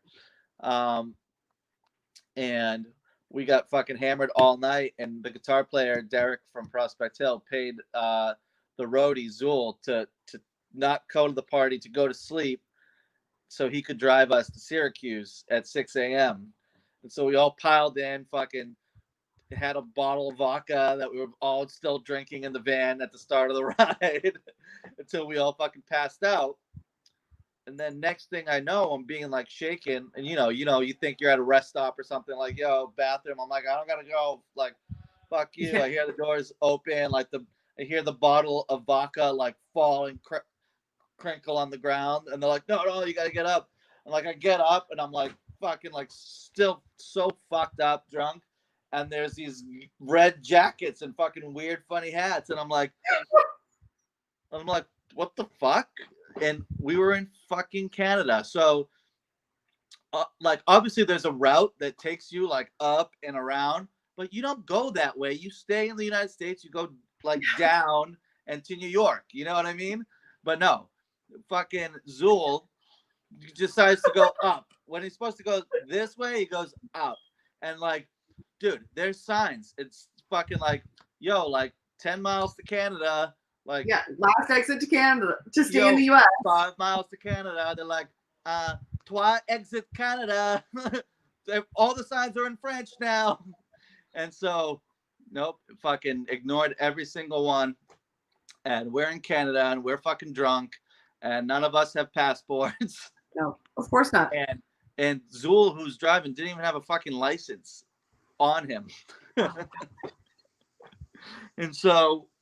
Speaker 3: And we got fucking hammered all night, and the guitar player Derek from Prospect Hill paid the roadie Zool to not go to the party, to go to sleep, so he could drive us to Syracuse at 6 a.m. And so we all piled in, fucking had a bottle of vodka that we were all still drinking in the van at the start of the ride until we all fucking passed out. And then next thing I know, I'm being like shaken, and you think you're at a rest stop or something, like, yo, bathroom. I'm like, I don't gotta go. Like, fuck you. I hear the doors open, like I hear the bottle of vodka like fall and crinkle on the ground, and they're like, no, you gotta get up. And like I get up, and I'm like fucking like still so fucked up, drunk, and there's these red jackets and fucking weird funny hats, and I'm like, what the fuck? And we were in fucking Canada. So like obviously there's a route that takes you like up and around, but you don't go that way. You stay in the United States, you go like down and to New York, you know what I mean? But no, fucking Zool decides to go up. When he's supposed to go this way, he goes up. And like, dude, there's signs. It's fucking like, yo, like 10 miles to Canada. Like,
Speaker 1: yeah, last exit to Canada, to stay in the US.
Speaker 3: 5 miles to Canada. They're like, toi exit Canada. All the signs are in French now. And so, nope, fucking ignored every single one. And we're in Canada, and we're fucking drunk, and none of us have passports.
Speaker 1: No, of course not.
Speaker 3: And Zool, who's driving, didn't even have a fucking license on him.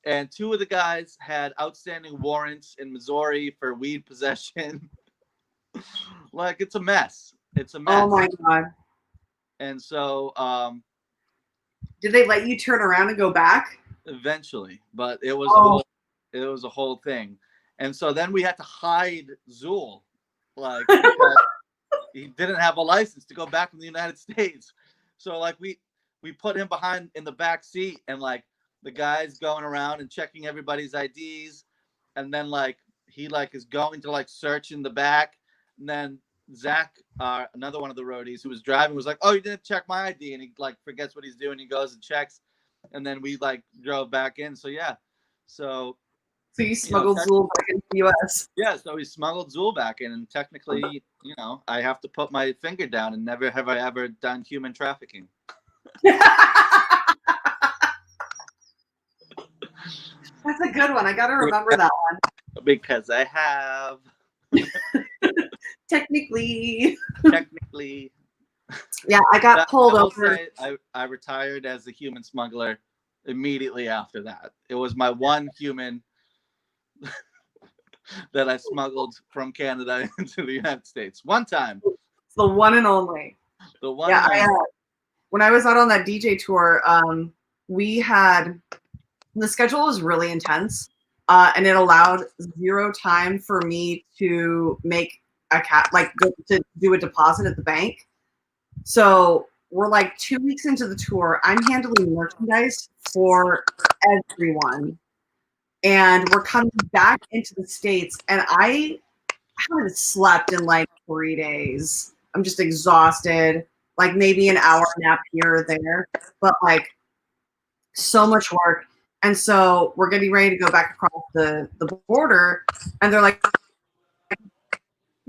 Speaker 3: And two of the guys had outstanding warrants in Missouri for weed possession. Like, it's a mess. It's a mess.
Speaker 1: Oh my God.
Speaker 3: And so
Speaker 1: did they let you turn around and go back?
Speaker 3: Eventually, but it was a whole thing. And so then we had to hide Zool, like, because he didn't have a license to go back from the United States. So like we put him behind in the back seat, and like the guy's going around and checking everybody's IDs, and then like he like is going to like search in the back, and then Zach, another one of the roadies who was driving, was like, oh, you didn't check my ID, and he like forgets what he's doing. He goes and checks, and then we like drove back in. So yeah, so
Speaker 1: you smuggled Zool back into the US.
Speaker 3: Yeah, so we smuggled Zool back in, and technically, I have to put my finger down, and never have I ever done human trafficking.
Speaker 1: That's a good one. I gotta remember that one.
Speaker 3: Because I have.
Speaker 1: Technically.
Speaker 3: Yeah,
Speaker 1: I got pulled over.
Speaker 3: I retired as a human smuggler immediately after that. It was my one human that I smuggled from Canada into the United States. One time.
Speaker 1: It's the one and only.
Speaker 3: The one and only.
Speaker 1: When I was out on that DJ tour, the schedule was really intense, and it allowed zero time for me to make to do a deposit at the bank. So we're like 2 weeks into the tour. I'm handling merchandise for everyone, and we're coming back into the States, and I haven't slept in like 3 days. I'm just exhausted, like maybe an hour nap here or there, but like so much work. And so we're getting ready to go back across the border, and they're like,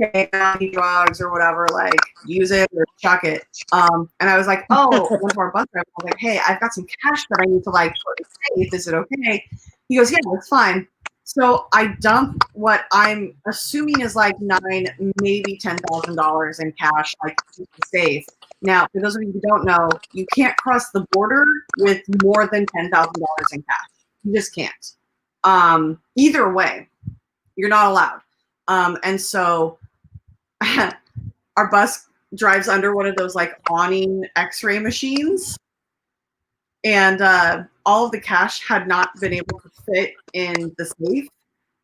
Speaker 1: okay, I need drugs or whatever, like use it or chuck it. And I was like, oh, one of our bus drivers was like, hey, I've got some cash that I need to like put in safe. Is it okay? He goes, yeah, that's fine. So I dump what I'm assuming is like $9,000, maybe $10,000 in cash, like to the safe. Now, for those of you who don't know, you can't cross the border with more than $10,000 in cash. You just can't. Either way, you're not allowed. And so our bus drives under one of those like awning X-ray machines, and all of the cash had not been able to fit in the safe.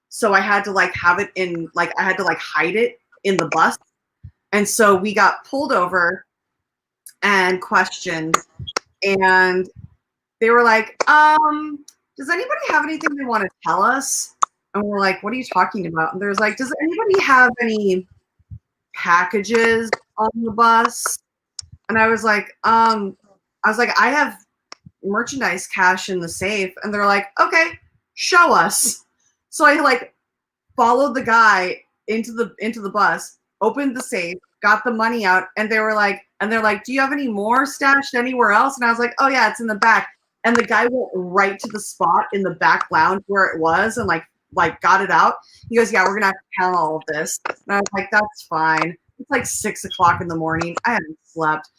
Speaker 1: So I had to like have it in, like I had to like hide it in the bus. And so we got pulled over and questioned, and they were like, does anybody have anything they want to tell us? And we're like, what are you talking about? And there's like, does anybody have any packages on the bus? And I was like, I have merchandise cash in the safe. And they're like, okay, show us. So I like followed the guy into the bus, opened the safe, got the money out, and they're like, do you have any more stashed anywhere else? And I was like, oh yeah, it's in the back. And the guy went right to the spot in the back lounge where it was and like got it out. He goes, yeah, we're gonna have to count all of this. And I was like, that's fine. It's like 6 o'clock in the morning. I haven't slept.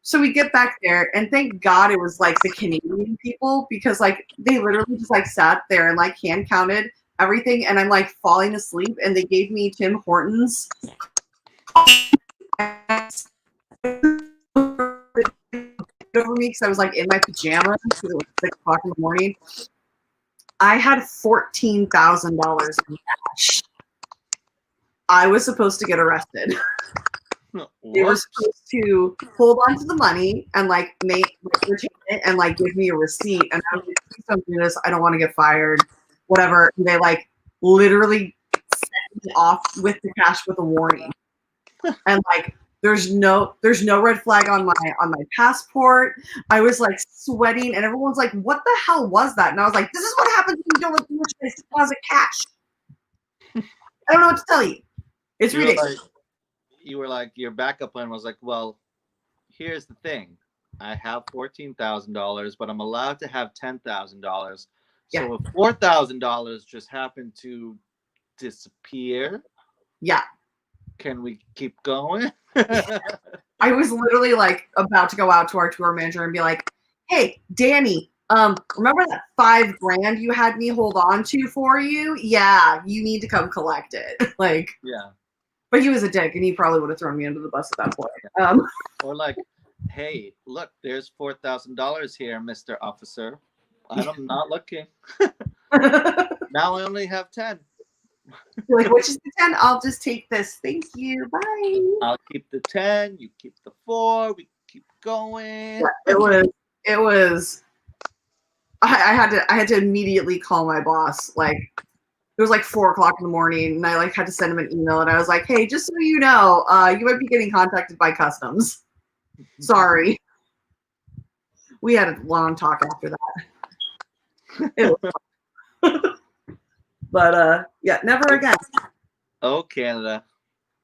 Speaker 1: So we get back there, and thank God it was like the Canadian people, because like they literally just like sat there and like hand counted everything, and I'm like falling asleep, and they gave me Tim Hortons over me because I was like in my pajamas because it was 6 o'clock in the morning. I had $14,000 in cash. I was supposed to get arrested. They were supposed to hold on to the money and like retain it and like give me a receipt. And I was like, please don't do this. I don't want to get fired. Whatever. And they like literally sent me off with the cash with a warning. And like there's no red flag on my passport. I was like sweating, and everyone's like, what the hell was that? And I was like, this is what happens when you don't let merchandise deposit cash. I don't know what to tell you. It's ridiculous.
Speaker 3: You were like, your backup plan was like, well, here's the thing. I have $14,000, but I'm allowed to have $10,000. So if $4,000 just happened to disappear, can we keep going?
Speaker 1: I was literally like about to go out to our tour manager and be like, hey, Danny, remember that $5,000 you had me hold on to for you? Yeah, you need to come collect it. Like,
Speaker 3: yeah.
Speaker 1: But he was a dick, and he probably would have thrown me under the bus at that point.
Speaker 3: Or like, hey, look, there's $4,000 here, Mr. Officer. I'm not looking. Now I only have 10.
Speaker 1: You're like, which is the 10? I'll just take this. Thank you. Bye.
Speaker 3: I'll keep the 10. You keep the 4. We keep going.
Speaker 1: Yeah, it was. I had to immediately call my boss. Like, it was like 4 o'clock in the morning, and I like had to send him an email, and I was like, hey, just so you know, you might be getting contacted by customs. Sorry. We had a long talk after that. It was fun. But yeah, never again.
Speaker 3: Oh, Canada.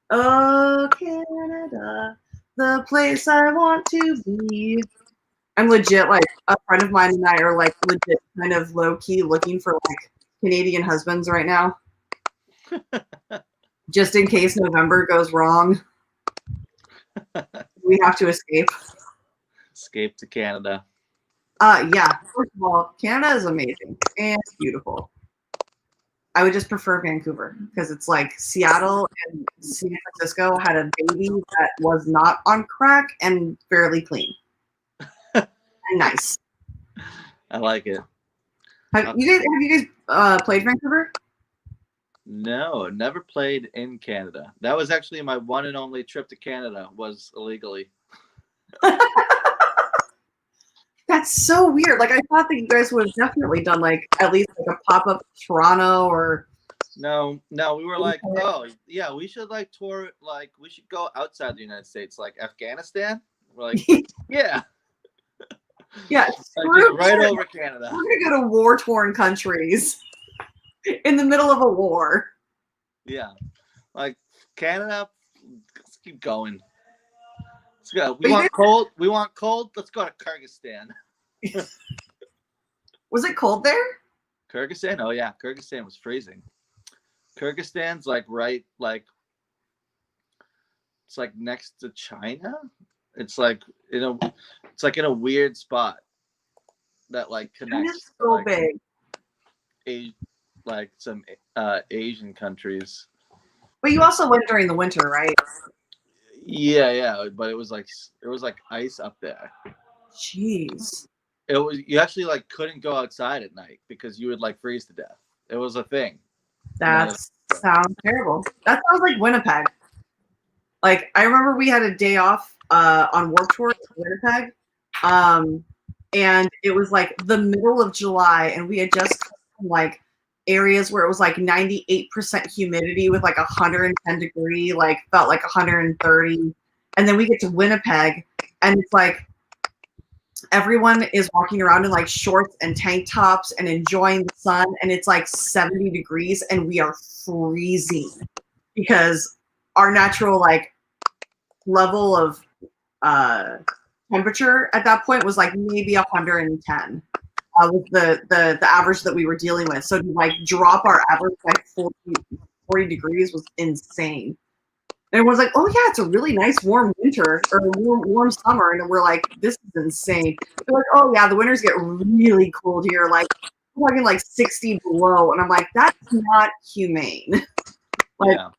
Speaker 1: Oh, Canada, the place I want to be. I'm legit, like, a friend of mine and I are like legit kind of low-key looking for like Canadian husbands right now. Just in case November goes wrong. We have to escape.
Speaker 3: Escape to Canada.
Speaker 1: Yeah. First of all, Canada is amazing and it's beautiful. I would just prefer Vancouver because it's like Seattle and San Francisco had a baby that was not on crack and fairly clean. And nice.
Speaker 3: I like it.
Speaker 1: Have you guys played Vancouver?
Speaker 3: No, never played in Canada. That was actually my one and only trip to Canada, was illegally.
Speaker 1: That's so weird. Like, I thought that you guys would have definitely done like at least like a pop-up Toronto or.
Speaker 3: No, we were like, oh yeah, we should like tour, like we should go outside the United States, like Afghanistan. We're like, yeah.
Speaker 1: Yeah,
Speaker 3: like right over Canada.
Speaker 1: We're gonna go to war-torn countries in the middle of a war.
Speaker 3: Yeah, like Canada. Let's keep going. Let's go. We want cold. We want cold. Let's go to Kyrgyzstan.
Speaker 1: Was it cold there?
Speaker 3: Kyrgyzstan? Oh yeah, Kyrgyzstan was freezing. Kyrgyzstan's like right, like it's like next to China. It's like in a weird spot that like connects.
Speaker 1: It's so like,
Speaker 3: big. Like some Asian countries.
Speaker 1: But you also went during the winter, right?
Speaker 3: Yeah, but it was like ice up there.
Speaker 1: Jeez.
Speaker 3: It was, you actually like couldn't go outside at night because you would like freeze to death. It was a thing.
Speaker 1: That sounds terrible. That sounds like Winnipeg. Like, I remember we had a day off on Warped Tour in Winnipeg, and it was like the middle of July, and we had just come from, like, areas where it was like 98% humidity with like 110 degree, like felt like 130, and then we get to Winnipeg, and it's like everyone is walking around in like shorts and tank tops and enjoying the sun, and it's like 70 degrees, and we are freezing because our natural like level of temperature at that point was like maybe 110 with the average that we were dealing with. So to like drop our average by 40 degrees was insane. And everyone's like, oh yeah, it's a really nice warm winter or warm summer. And we're like, this is insane. They're like, oh yeah, the winters get really cold here. Like we're talking like 60 below. And I'm like, that's not humane. Like,
Speaker 3: yeah.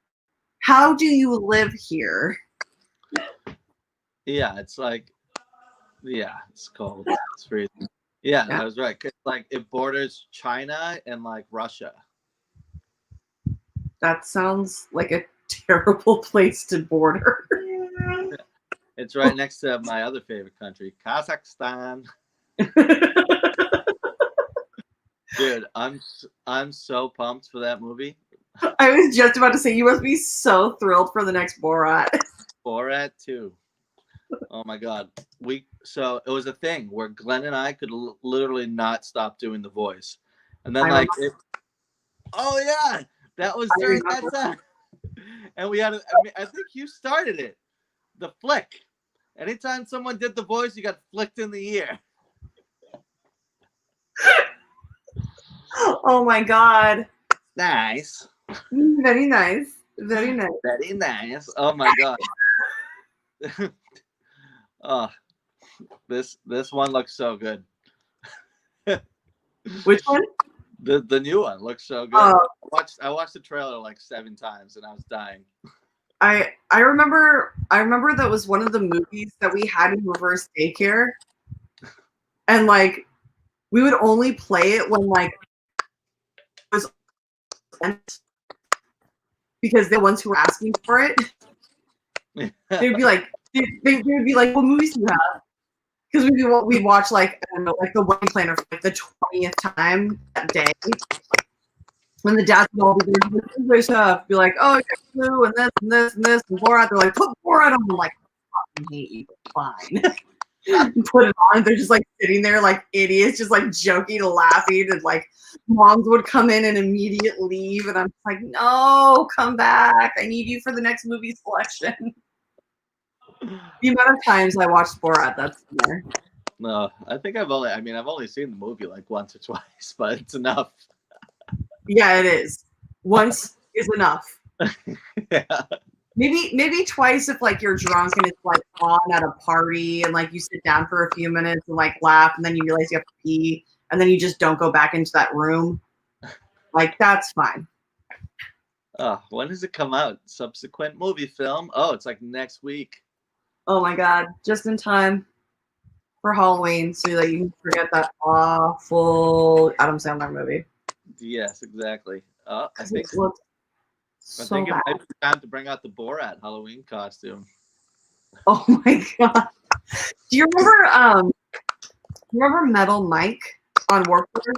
Speaker 1: How do you live here?
Speaker 3: Yeah, it's like, yeah, it's cold. It's freezing. Yeah, that was right. It's like it borders China and like Russia.
Speaker 1: That sounds like a terrible place to border.
Speaker 3: It's right next to my other favorite country, Kazakhstan. Dude, I'm so pumped for that movie.
Speaker 1: I was just about to say, you must be so thrilled for the next Borat.
Speaker 3: Borat 2. Oh my God. So it was a thing where Glenn and I could literally not stop doing the voice. And then oh yeah, that was during that time. And we had, I think you started it. The flick. Anytime someone did the voice, you got flicked in the ear.
Speaker 1: Oh my God.
Speaker 3: Nice.
Speaker 1: Very nice. Very nice.
Speaker 3: Very nice. Oh my God. Oh, this one looks so good.
Speaker 1: Which one?
Speaker 3: The new one looks so good. I watched the trailer like 7 times and I was dying.
Speaker 1: I remember that was one of the movies that we had in reverse daycare, and like we would only play it when like it was because they're the ones who were asking for it. They'd be like, would be like, what movies do you have? Because we'd watch like, I don't know, like the Wedding Planner for like the 20th time that day. When the dads would all be doing this stuff, be like, oh, yeah, Blue and this and this and this and Borat. They're like, put Borat on. I'm like, I fucking hate you, but fine. Put it on. They're just like sitting there like idiots, just like joking and laughing. And like moms would come in and immediate leave. And I'm just like, no, come back. I need you for the next movie selection. The amount of times I watched Borat, that's there.
Speaker 3: No, I think I've only seen the movie like once or twice, but it's enough.
Speaker 1: Yeah, it is. Once is enough.
Speaker 3: Yeah.
Speaker 1: Maybe twice if like you're drunk and it's like on at a party and like you sit down for a few minutes and like laugh and then you realize you have to pee and then you just don't go back into that room. Like that's fine.
Speaker 3: When does it come out? Subsequent movie film? Oh, it's like next week.
Speaker 1: Oh my God, just in time for Halloween so that you can forget that awful Adam Sandler movie.
Speaker 3: Yes, exactly. I think
Speaker 1: it looks so
Speaker 3: it
Speaker 1: bad.
Speaker 3: might be time to bring out the Borat Halloween costume.
Speaker 1: Oh my God. Do you remember Metal Mike on Warped Tour?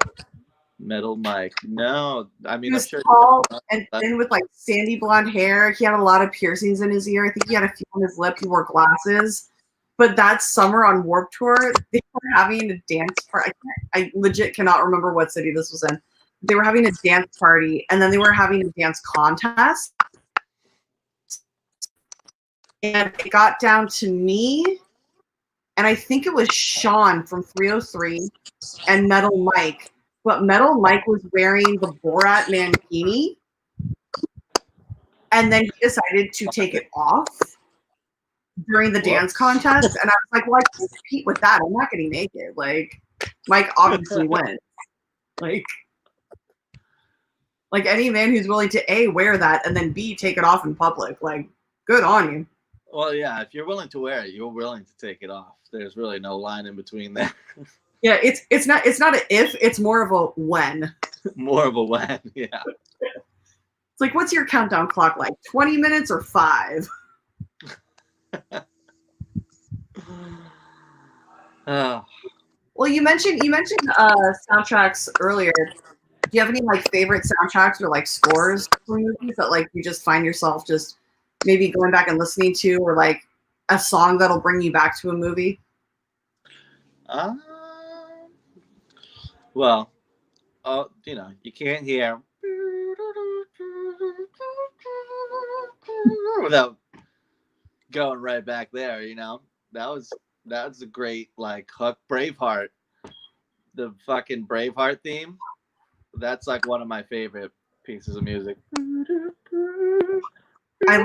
Speaker 3: Metal Mike. No, I mean,
Speaker 1: He was
Speaker 3: I'm sure
Speaker 1: tall and thin with like sandy blonde hair. He had a lot of piercings in his ear. I think he had a few on his lip. He wore glasses. But that summer on Warped Tour, they were having a dance party. I legit cannot remember what city this was in. They were having a dance party, and then they were having a dance contest. And it got down to me, and I think it was Shaun from 303 and Metal Mike. But Metal Mike was wearing the Borat mankini, and then he decided to take it off during the dance contest. And I was like, well, I can't compete with that. I'm not getting naked. Like, Mike obviously wins. Like Like any man who's willing to A, wear that, and then B, take it off in public. Like, good on you.
Speaker 3: Well, yeah, if you're willing to wear it, you're willing to take it off. There's really no line in between there.
Speaker 1: Yeah, it's not an if, it's more of a when.
Speaker 3: More of a when, yeah.
Speaker 1: It's like, what's your countdown clock like? 20 minutes or 5?
Speaker 3: Oh.
Speaker 1: Well, you mentioned soundtracks earlier. Do you have any like favorite soundtracks or like scores for movies that like you just find yourself just maybe going back and listening to, or like a song that'll bring you back to a movie?
Speaker 3: Well, you know, you can't hear without going right back there. You know, that's a great like hook. Braveheart, the fucking Braveheart theme. That's like one of my favorite pieces of music.
Speaker 1: I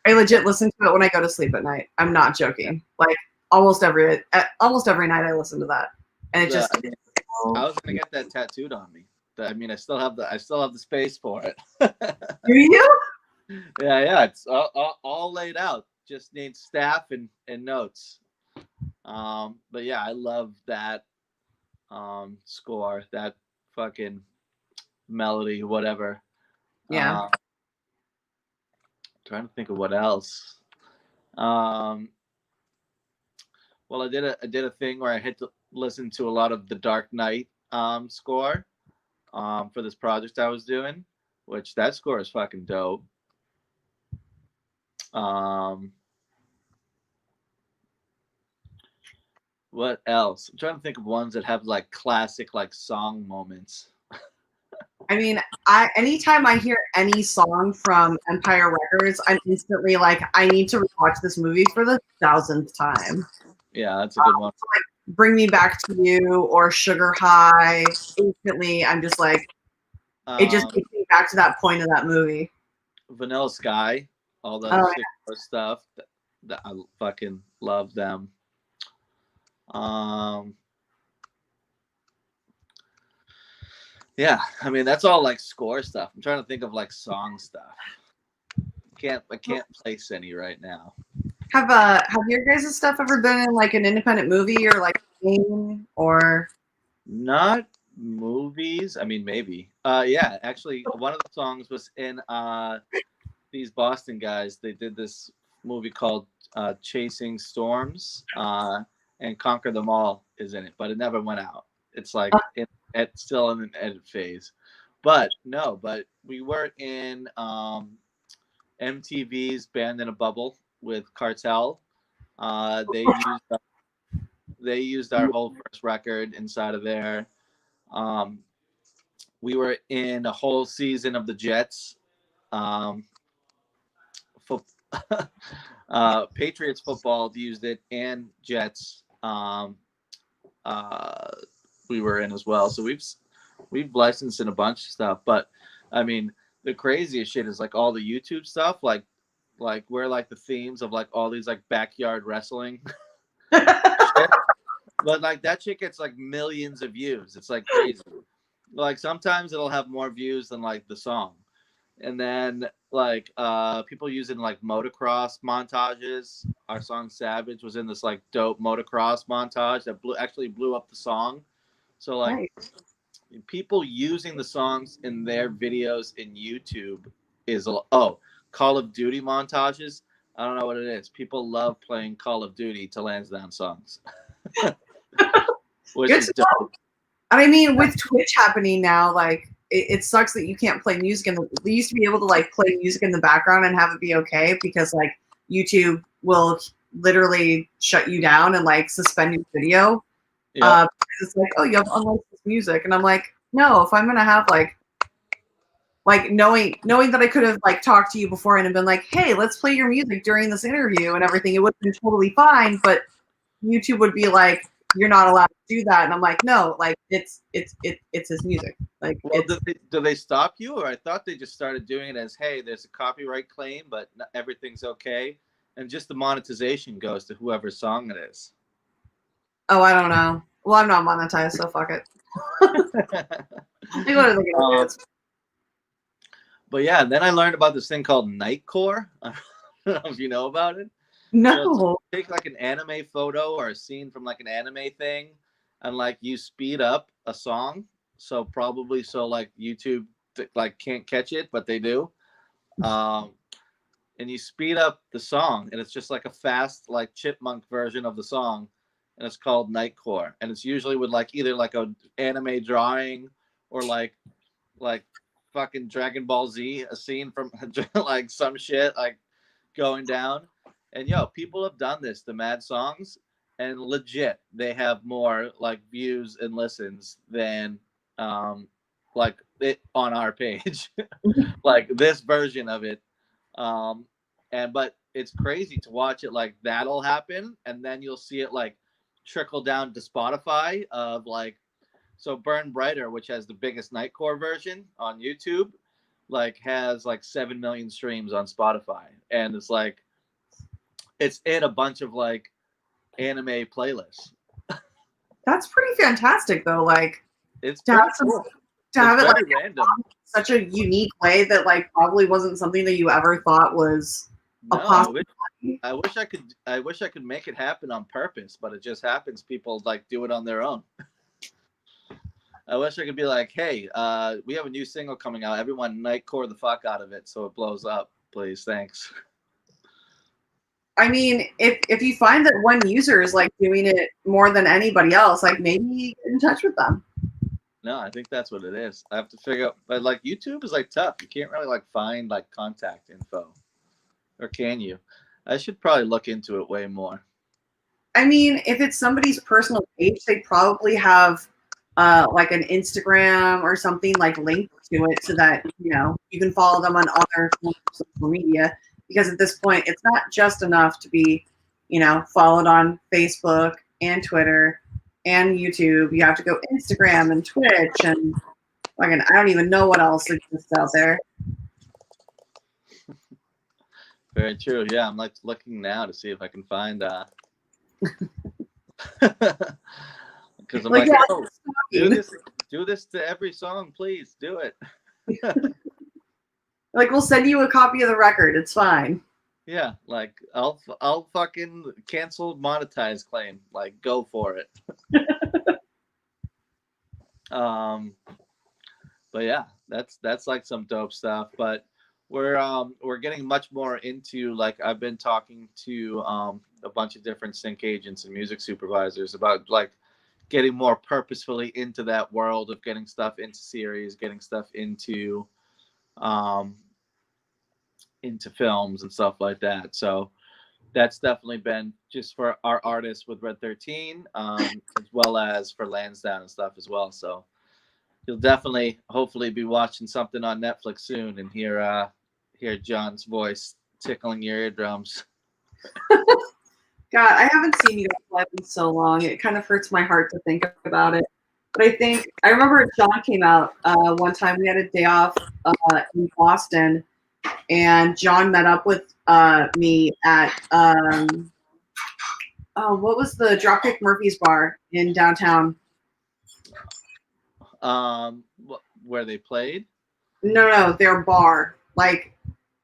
Speaker 1: legit listen to it when I go to sleep at night. I'm not joking. Like almost every night I listen to that, and it just.
Speaker 3: I was gonna get that tattooed on me. I mean, I still have the space for it.
Speaker 1: Do you?
Speaker 3: Yeah. It's all laid out. Just needs staff and notes. But yeah, I love that score, that fucking melody, whatever.
Speaker 1: Yeah.
Speaker 3: Trying to think of what else. Well, I did a thing where I had to listen to a lot of the Dark Knight score for this project I was doing, which that score is fucking dope. What else? I'm trying to think of ones that have like classic like song moments.
Speaker 1: I mean, anytime I hear any song from Empire Records, I'm instantly like, I need to watch this movie for the 1000th time.
Speaker 3: Yeah, that's a good one.
Speaker 1: So like, Bring Me Back to You or Sugar High. Instantly, I'm just like, it just takes me back to that point of that movie.
Speaker 3: Vanilla Sky, all the stuff. That I fucking love them. Yeah, I mean that's all like score stuff. I'm trying to think of like song stuff. I can't place any right now.
Speaker 1: Have your guys' stuff ever been in like an independent movie or like a game or?
Speaker 3: Not movies. I mean maybe. Yeah, actually one of the songs was in these Boston guys. They did this movie called Chasing Storms, and Conquer Them All is in it, but it never went out. It's like it's still in an edit phase. But we were in MTV's Band in a Bubble with Cartel. They used our whole first record inside of there. We were in a whole season of the Jets. Patriots football used it, and Jets we were in as well. So we've licensed in a bunch of stuff. But I mean, the craziest shit is like all the YouTube stuff, like where like the themes of like all these like backyard wrestling shit. But like that shit gets like millions of views. It's like crazy. Like sometimes it'll have more views than like the song. And then like people using like motocross montages. Our song Savage was in this like dope motocross montage that actually blew up the song. So like people using the songs in their videos in YouTube is Call of Duty montages. I don't know what it is. People love playing Call of Duty to Lansdowne songs. Which is dope.
Speaker 1: I mean, with Twitch happening now, like it sucks that you can't play music we used to be able to like play music in the background and have it be okay, because like YouTube will literally shut you down and like suspend your video. Yep. It's like, oh, you have unlicensed music, and I'm like, no. If I'm gonna have like knowing that I could have like talked to you before and have been like, hey, let's play your music during this interview and everything, it would have been totally fine. But YouTube would be like, you're not allowed to do that, and I'm like, no, like it's his music. Like,
Speaker 3: well, do they stop you, or I thought they just started doing it as, hey, there's a copyright claim, but everything's okay, and just the monetization goes to whoever's song it is.
Speaker 1: Oh, I don't know. Well, I'm not monetized, so fuck it.
Speaker 3: But yeah, then I learned about this thing called Nightcore. I don't know if you know about it.
Speaker 1: No.
Speaker 3: So take like an anime photo or a scene from like an anime thing, and like you speed up a song. So probably like YouTube like can't catch it, but they do. And you speed up the song, and it's just like a fast like chipmunk version of the song, and it's called Nightcore. And it's usually with like either like a anime drawing or like fucking Dragon Ball Z, a scene from like some shit like going down. And yo, people have done this to mad songs, and legit, they have more like views and listens than like it on our page, like this version of it. But it's crazy to watch it like that'll happen, and then you'll see it like trickle down to Spotify of like, so Burn Brighter, which has the biggest Nightcore version on YouTube, like has like 7 million streams on Spotify, and it's like it's in a bunch of like anime playlists.
Speaker 1: That's pretty fantastic, though. Like,
Speaker 3: it's pretty cool.
Speaker 1: To have it like random. Such a unique way that like probably wasn't something that you ever thought was a possibility.
Speaker 3: I wish I could make it happen on purpose, but it just happens. People like do it on their own. I wish I could be like, hey, we have a new single coming out. Everyone Nightcore the fuck out of it so it blows up, please. Thanks.
Speaker 1: I mean, if you find that one user is like doing it more than anybody else, like maybe get in touch with them.
Speaker 3: No, I think that's what it is. I have to figure out, but like YouTube is like tough. You can't really like find like contact info, or can you? I should probably look into it way more.
Speaker 1: I mean, if it's somebody's personal page, they probably have like an Instagram or something like linked to it, so that you can follow them on other social media. Because at this point, it's not just enough to be, followed on Facebook and Twitter and YouTube. You have to go Instagram and Twitch and fucking I don't even know what else exists out there.
Speaker 3: Very true. Yeah, I'm like looking now to see if I can find because I'm like, oh, do this to every song, please do it.
Speaker 1: Like, we'll send you a copy of the record. It's fine.
Speaker 3: Yeah, like I'll fucking cancel monetize claim. Like, go for it. But yeah, that's like some dope stuff. But we're getting much more into, like, I've been talking to a bunch of different sync agents and music supervisors about like getting more purposefully into that world of getting stuff into series, getting stuff into films and stuff like that. So that's definitely been just for our artists with Red 13, as well as for Lansdowne and stuff as well. So you'll definitely, hopefully, be watching something on Netflix soon and hear John's voice tickling your eardrums.
Speaker 1: God, I haven't seen you guys live in so long. It kind of hurts my heart to think about it. But I remember Shaun came out one time. We had a day off in Boston, and John met up with me at what was the Dropkick Murphys bar in downtown?
Speaker 3: Where they played?
Speaker 1: No, their bar. Like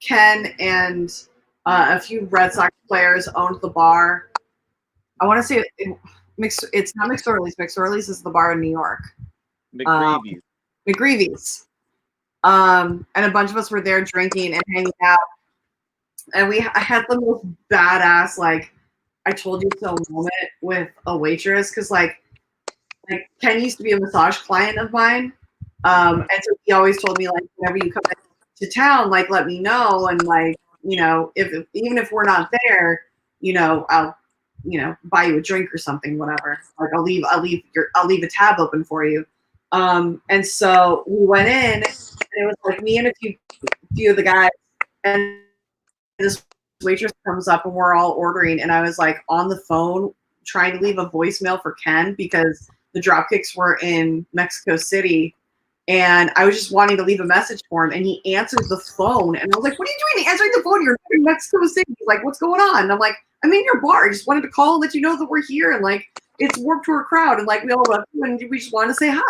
Speaker 1: Ken and a few Red Sox players owned the bar. I want to say it's not McSorley's. McSorley's is the bar in New York.
Speaker 3: McGreevy's.
Speaker 1: McGreevy's. And a bunch of us were there drinking and hanging out. And I had the most badass, like, I told you so moment with a waitress. Because, like Ken used to be a massage client of mine. And so he always told me, like, whenever you come to town, like, let me know. And, like, even if we're not there, I'll, buy you a drink or something, whatever. Like, I'll leave a tab open for you. And so we went in, and it was like me and a few of the guys, and this waitress comes up and we're all ordering, and I was like on the phone trying to leave a voicemail for Ken because the Dropkicks were in Mexico City, and I was just wanting to leave a message for him, and he answered the phone, and I was like, what are you doing answering the phone? You're in Mexico City. He's like, what's going on? And I'm like, I'm in your bar. I just wanted to call and let you know that we're here and like it's Warped Tour crowd, and like we all love you, and we just want to say hi.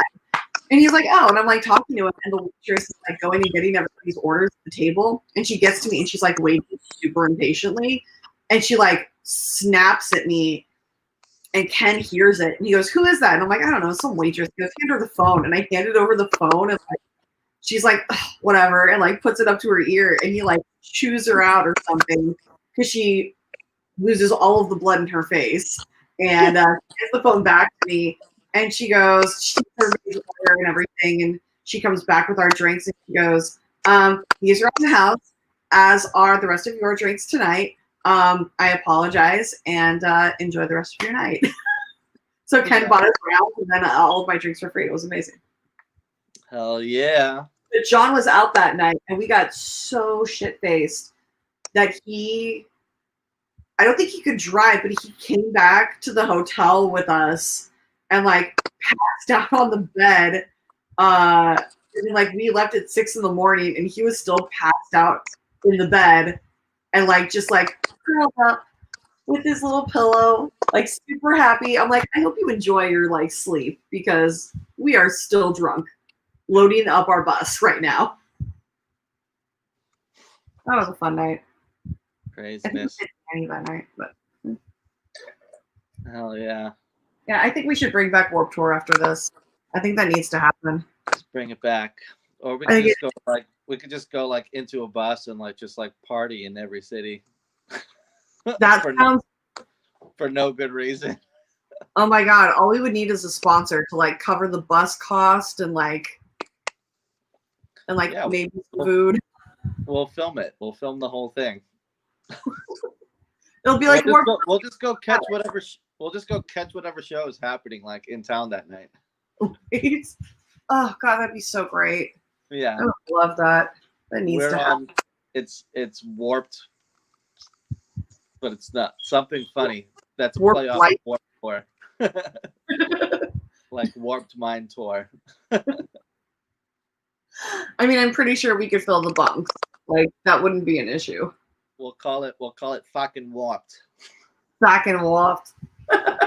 Speaker 1: And he's like, oh, and I'm like talking to him, and the waitress is like going and getting everybody's orders at the table, and she gets to me, and she's like waiting super impatiently, and she like snaps at me, and Ken hears it, and he goes, who is that? And I'm like, I don't know, some waitress. He goes, hand her the phone, and I handed over the phone, and like she's like, whatever, and like puts it up to her ear, and he like chews her out or something because she loses all of the blood in her face, and gives the phone back to me. And she goes, she takes everybody's order and everything, and she comes back with our drinks, and she goes, these are in the house, as are the rest of your drinks tonight. I apologize, and enjoy the rest of your night. So Ken bought us rounds, and then all of my drinks were free. It was amazing.
Speaker 3: Hell yeah.
Speaker 1: But John was out that night, and we got so shit-faced that I don't think he could drive, but he came back to the hotel with us and like passed out on the bed. And then, like we left at 6 a.m, and he was still passed out in the bed, and like just like curled up with his little pillow, like super happy. I'm like, I hope you enjoy your like sleep, because we are still drunk, loading up our bus right now. That was a fun night.
Speaker 3: Craziness.
Speaker 1: That night, but
Speaker 3: hell yeah.
Speaker 1: Yeah, I think we should bring back Warped Tour after this. I think that needs to happen.
Speaker 3: Just bring it back. Or we could just go like into a bus and like just like party in every city.
Speaker 1: That sounds
Speaker 3: for no good reason.
Speaker 1: Oh my god, all we would need is a sponsor to like cover the bus cost and maybe some food.
Speaker 3: We'll film it. We'll film the whole thing.
Speaker 1: It'll be like
Speaker 3: we'll just go catch whatever show is happening like in town that night.
Speaker 1: Right? Oh god, that'd be so great.
Speaker 3: Yeah,
Speaker 1: I would love that. That needs to happen.
Speaker 3: It's warped, but it's not something funny. That's a
Speaker 1: Warped
Speaker 3: playoff
Speaker 1: light.
Speaker 3: Warped Tour. Like Warped Mind Tour.
Speaker 1: I mean, I'm pretty sure we could fill the bunks. Like that wouldn't be an issue.
Speaker 3: We'll call it fucking Warped.
Speaker 1: Fucking Warped.
Speaker 3: Hi,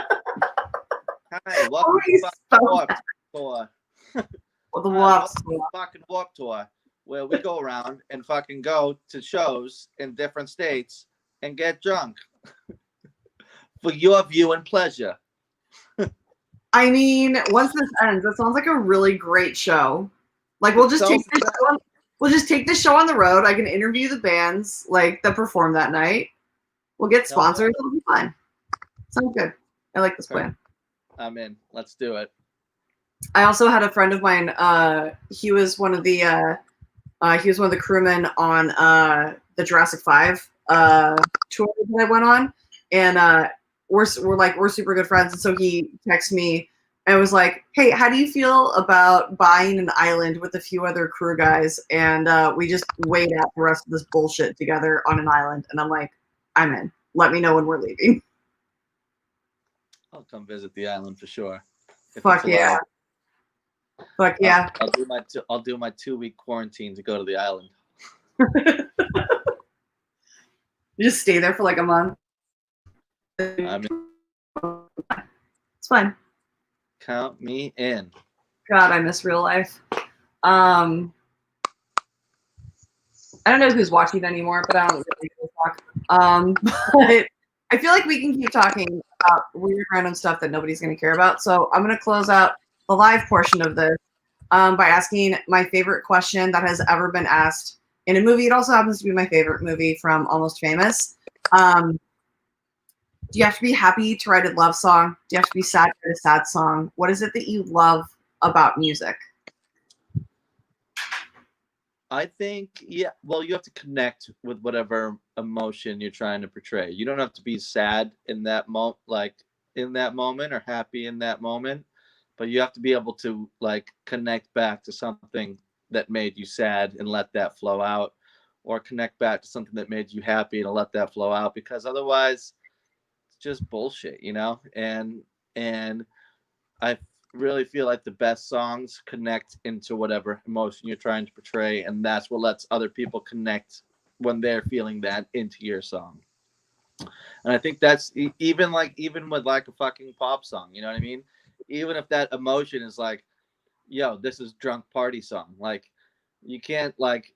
Speaker 3: welcome to fucking Warped Tour.
Speaker 1: Well, the Warped Tour.
Speaker 3: Fucking Warped Tour, where we go around and fucking go to shows in different states and get drunk for your view and pleasure.
Speaker 1: I mean, once this ends, that sounds like a really great show. Like we'll just take this show on the road. I can interview the bands like that perform that night. We'll get sponsors. It'll be fun. Sounds good. I like this plan.
Speaker 3: I'm in. Let's do it.
Speaker 1: I also had a friend of mine. He was one of the crewmen on the Jurassic 5 tour that I went on, and we're super good friends. And so he texted me and was like, "Hey, how do you feel about buying an island with a few other crew guys, and we just wait out the rest of this bullshit together on an island?" And I'm like, "I'm in. Let me know when we're leaving."
Speaker 3: I'll come visit the island for sure.
Speaker 1: Fuck yeah. Fuck yeah.
Speaker 3: I'll do my 2-week quarantine to go to the island.
Speaker 1: You just stay there for like a month.
Speaker 3: I mean,
Speaker 1: it's fine.
Speaker 3: Count me in.
Speaker 1: God, I miss real life. I don't know who's watching anymore, but I don't really talk. But I feel like we can keep talking about weird random stuff that nobody's going to care about. So I'm going to close out the live portion of this by asking my favorite question that has ever been asked in a movie. It also happens to be my favorite movie from Almost Famous. Do you have to be happy to write a love song? Do you have to be sad to write a sad song? What is it that you love about music?
Speaker 3: I think, well, you have to connect with whatever emotion you're trying to portray. You don't have to be sad in that moment, or happy in that moment, but you have to be able to connect back to something that made you sad and let that flow out, or connect back to something that made you happy and let that flow out, because otherwise it's just bullshit, And I really feel like the best songs connect into whatever emotion you're trying to portray, and that's what lets other people connect when they're feeling that into your song. And I think that's even with like a fucking pop song, you know what I mean? Even if that emotion is like, yo, this is drunk party song. Like, you can't like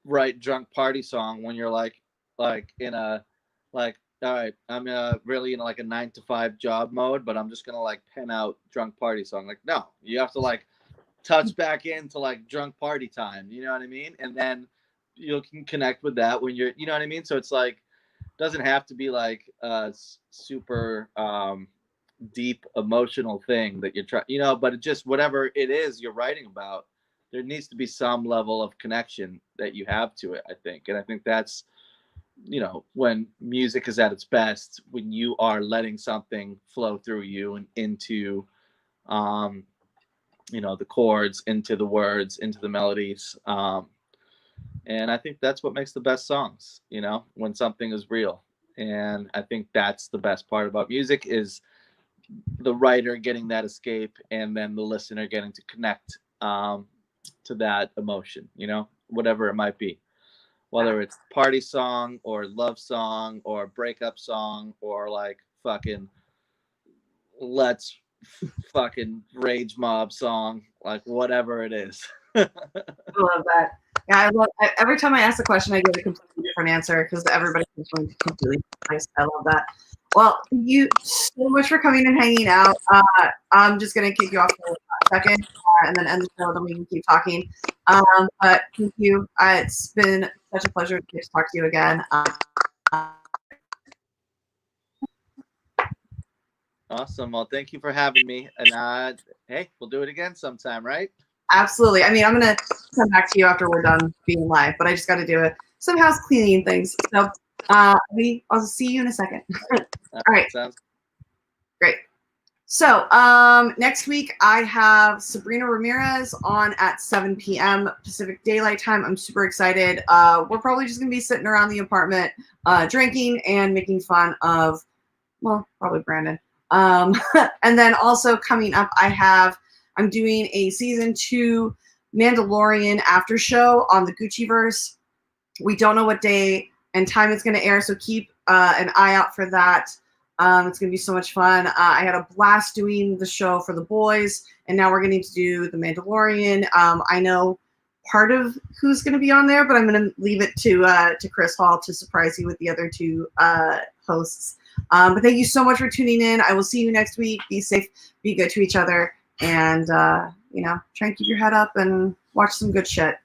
Speaker 3: write drunk party song when you're like in a like, all right, I'm really in like a 9 to 5 job mode, but I'm just gonna like pen out drunk party song. Like, no, you have to like touch back into like drunk party time. You know what I mean? And then you can connect with that when you're, you know what I mean? So it's like, doesn't have to be like a super deep emotional thing that you're trying, you know, but it just, whatever it is you're writing about, there needs to be some level of connection that you have to it, I think. And I think that's, you know, when music is at its best, when you are letting something flow through you and into, you know, the chords, into the words, into the melodies. And I think that's what makes the best songs, you know, when something is real. And I think that's the best part about music, is the writer getting that escape and then the listener getting to connect to that emotion, you know, whatever it might be. Whether it's party song or love song or breakup song or like fucking let's fucking rage mob song, like whatever it is.
Speaker 1: I love that. Yeah, every time I ask the question, I get a completely different answer because everybody is going to completely nice. I love that. Well, thank you so much for coming and hanging out. I'm just going to kick you off for a second and then end the show, then we can keep talking. But thank you. It's been such a pleasure to talk to you again.
Speaker 3: Awesome. Well, thank you for having me. And hey, we'll do it again sometime, right?
Speaker 1: Absolutely. I mean, I'm going to come back to you after we're done being live, but I just got to do some house cleaning things. So I'll see you in a second. All right.
Speaker 3: Sounds
Speaker 1: great. So next week I have Sabrina Ramirez on at 7 p.m. Pacific Daylight Time. I'm super excited. We're probably just going to be sitting around the apartment drinking and making fun of, well, probably Brandon. And then also coming up, I'm doing a season 2 Mandalorian after show on the Gucciverse. We don't know what day and time it's going to air, so keep an eye out for that. It's going to be so much fun. I had a blast doing the show for the boys, and now we're getting to do the Mandalorian. I know part of who's going to be on there, but I'm going to leave it to Chris Hall to surprise you with the other 2 hosts. But thank you so much for tuning in. I will see you next week. Be safe, be good to each other, and try and keep your head up and watch some good shit.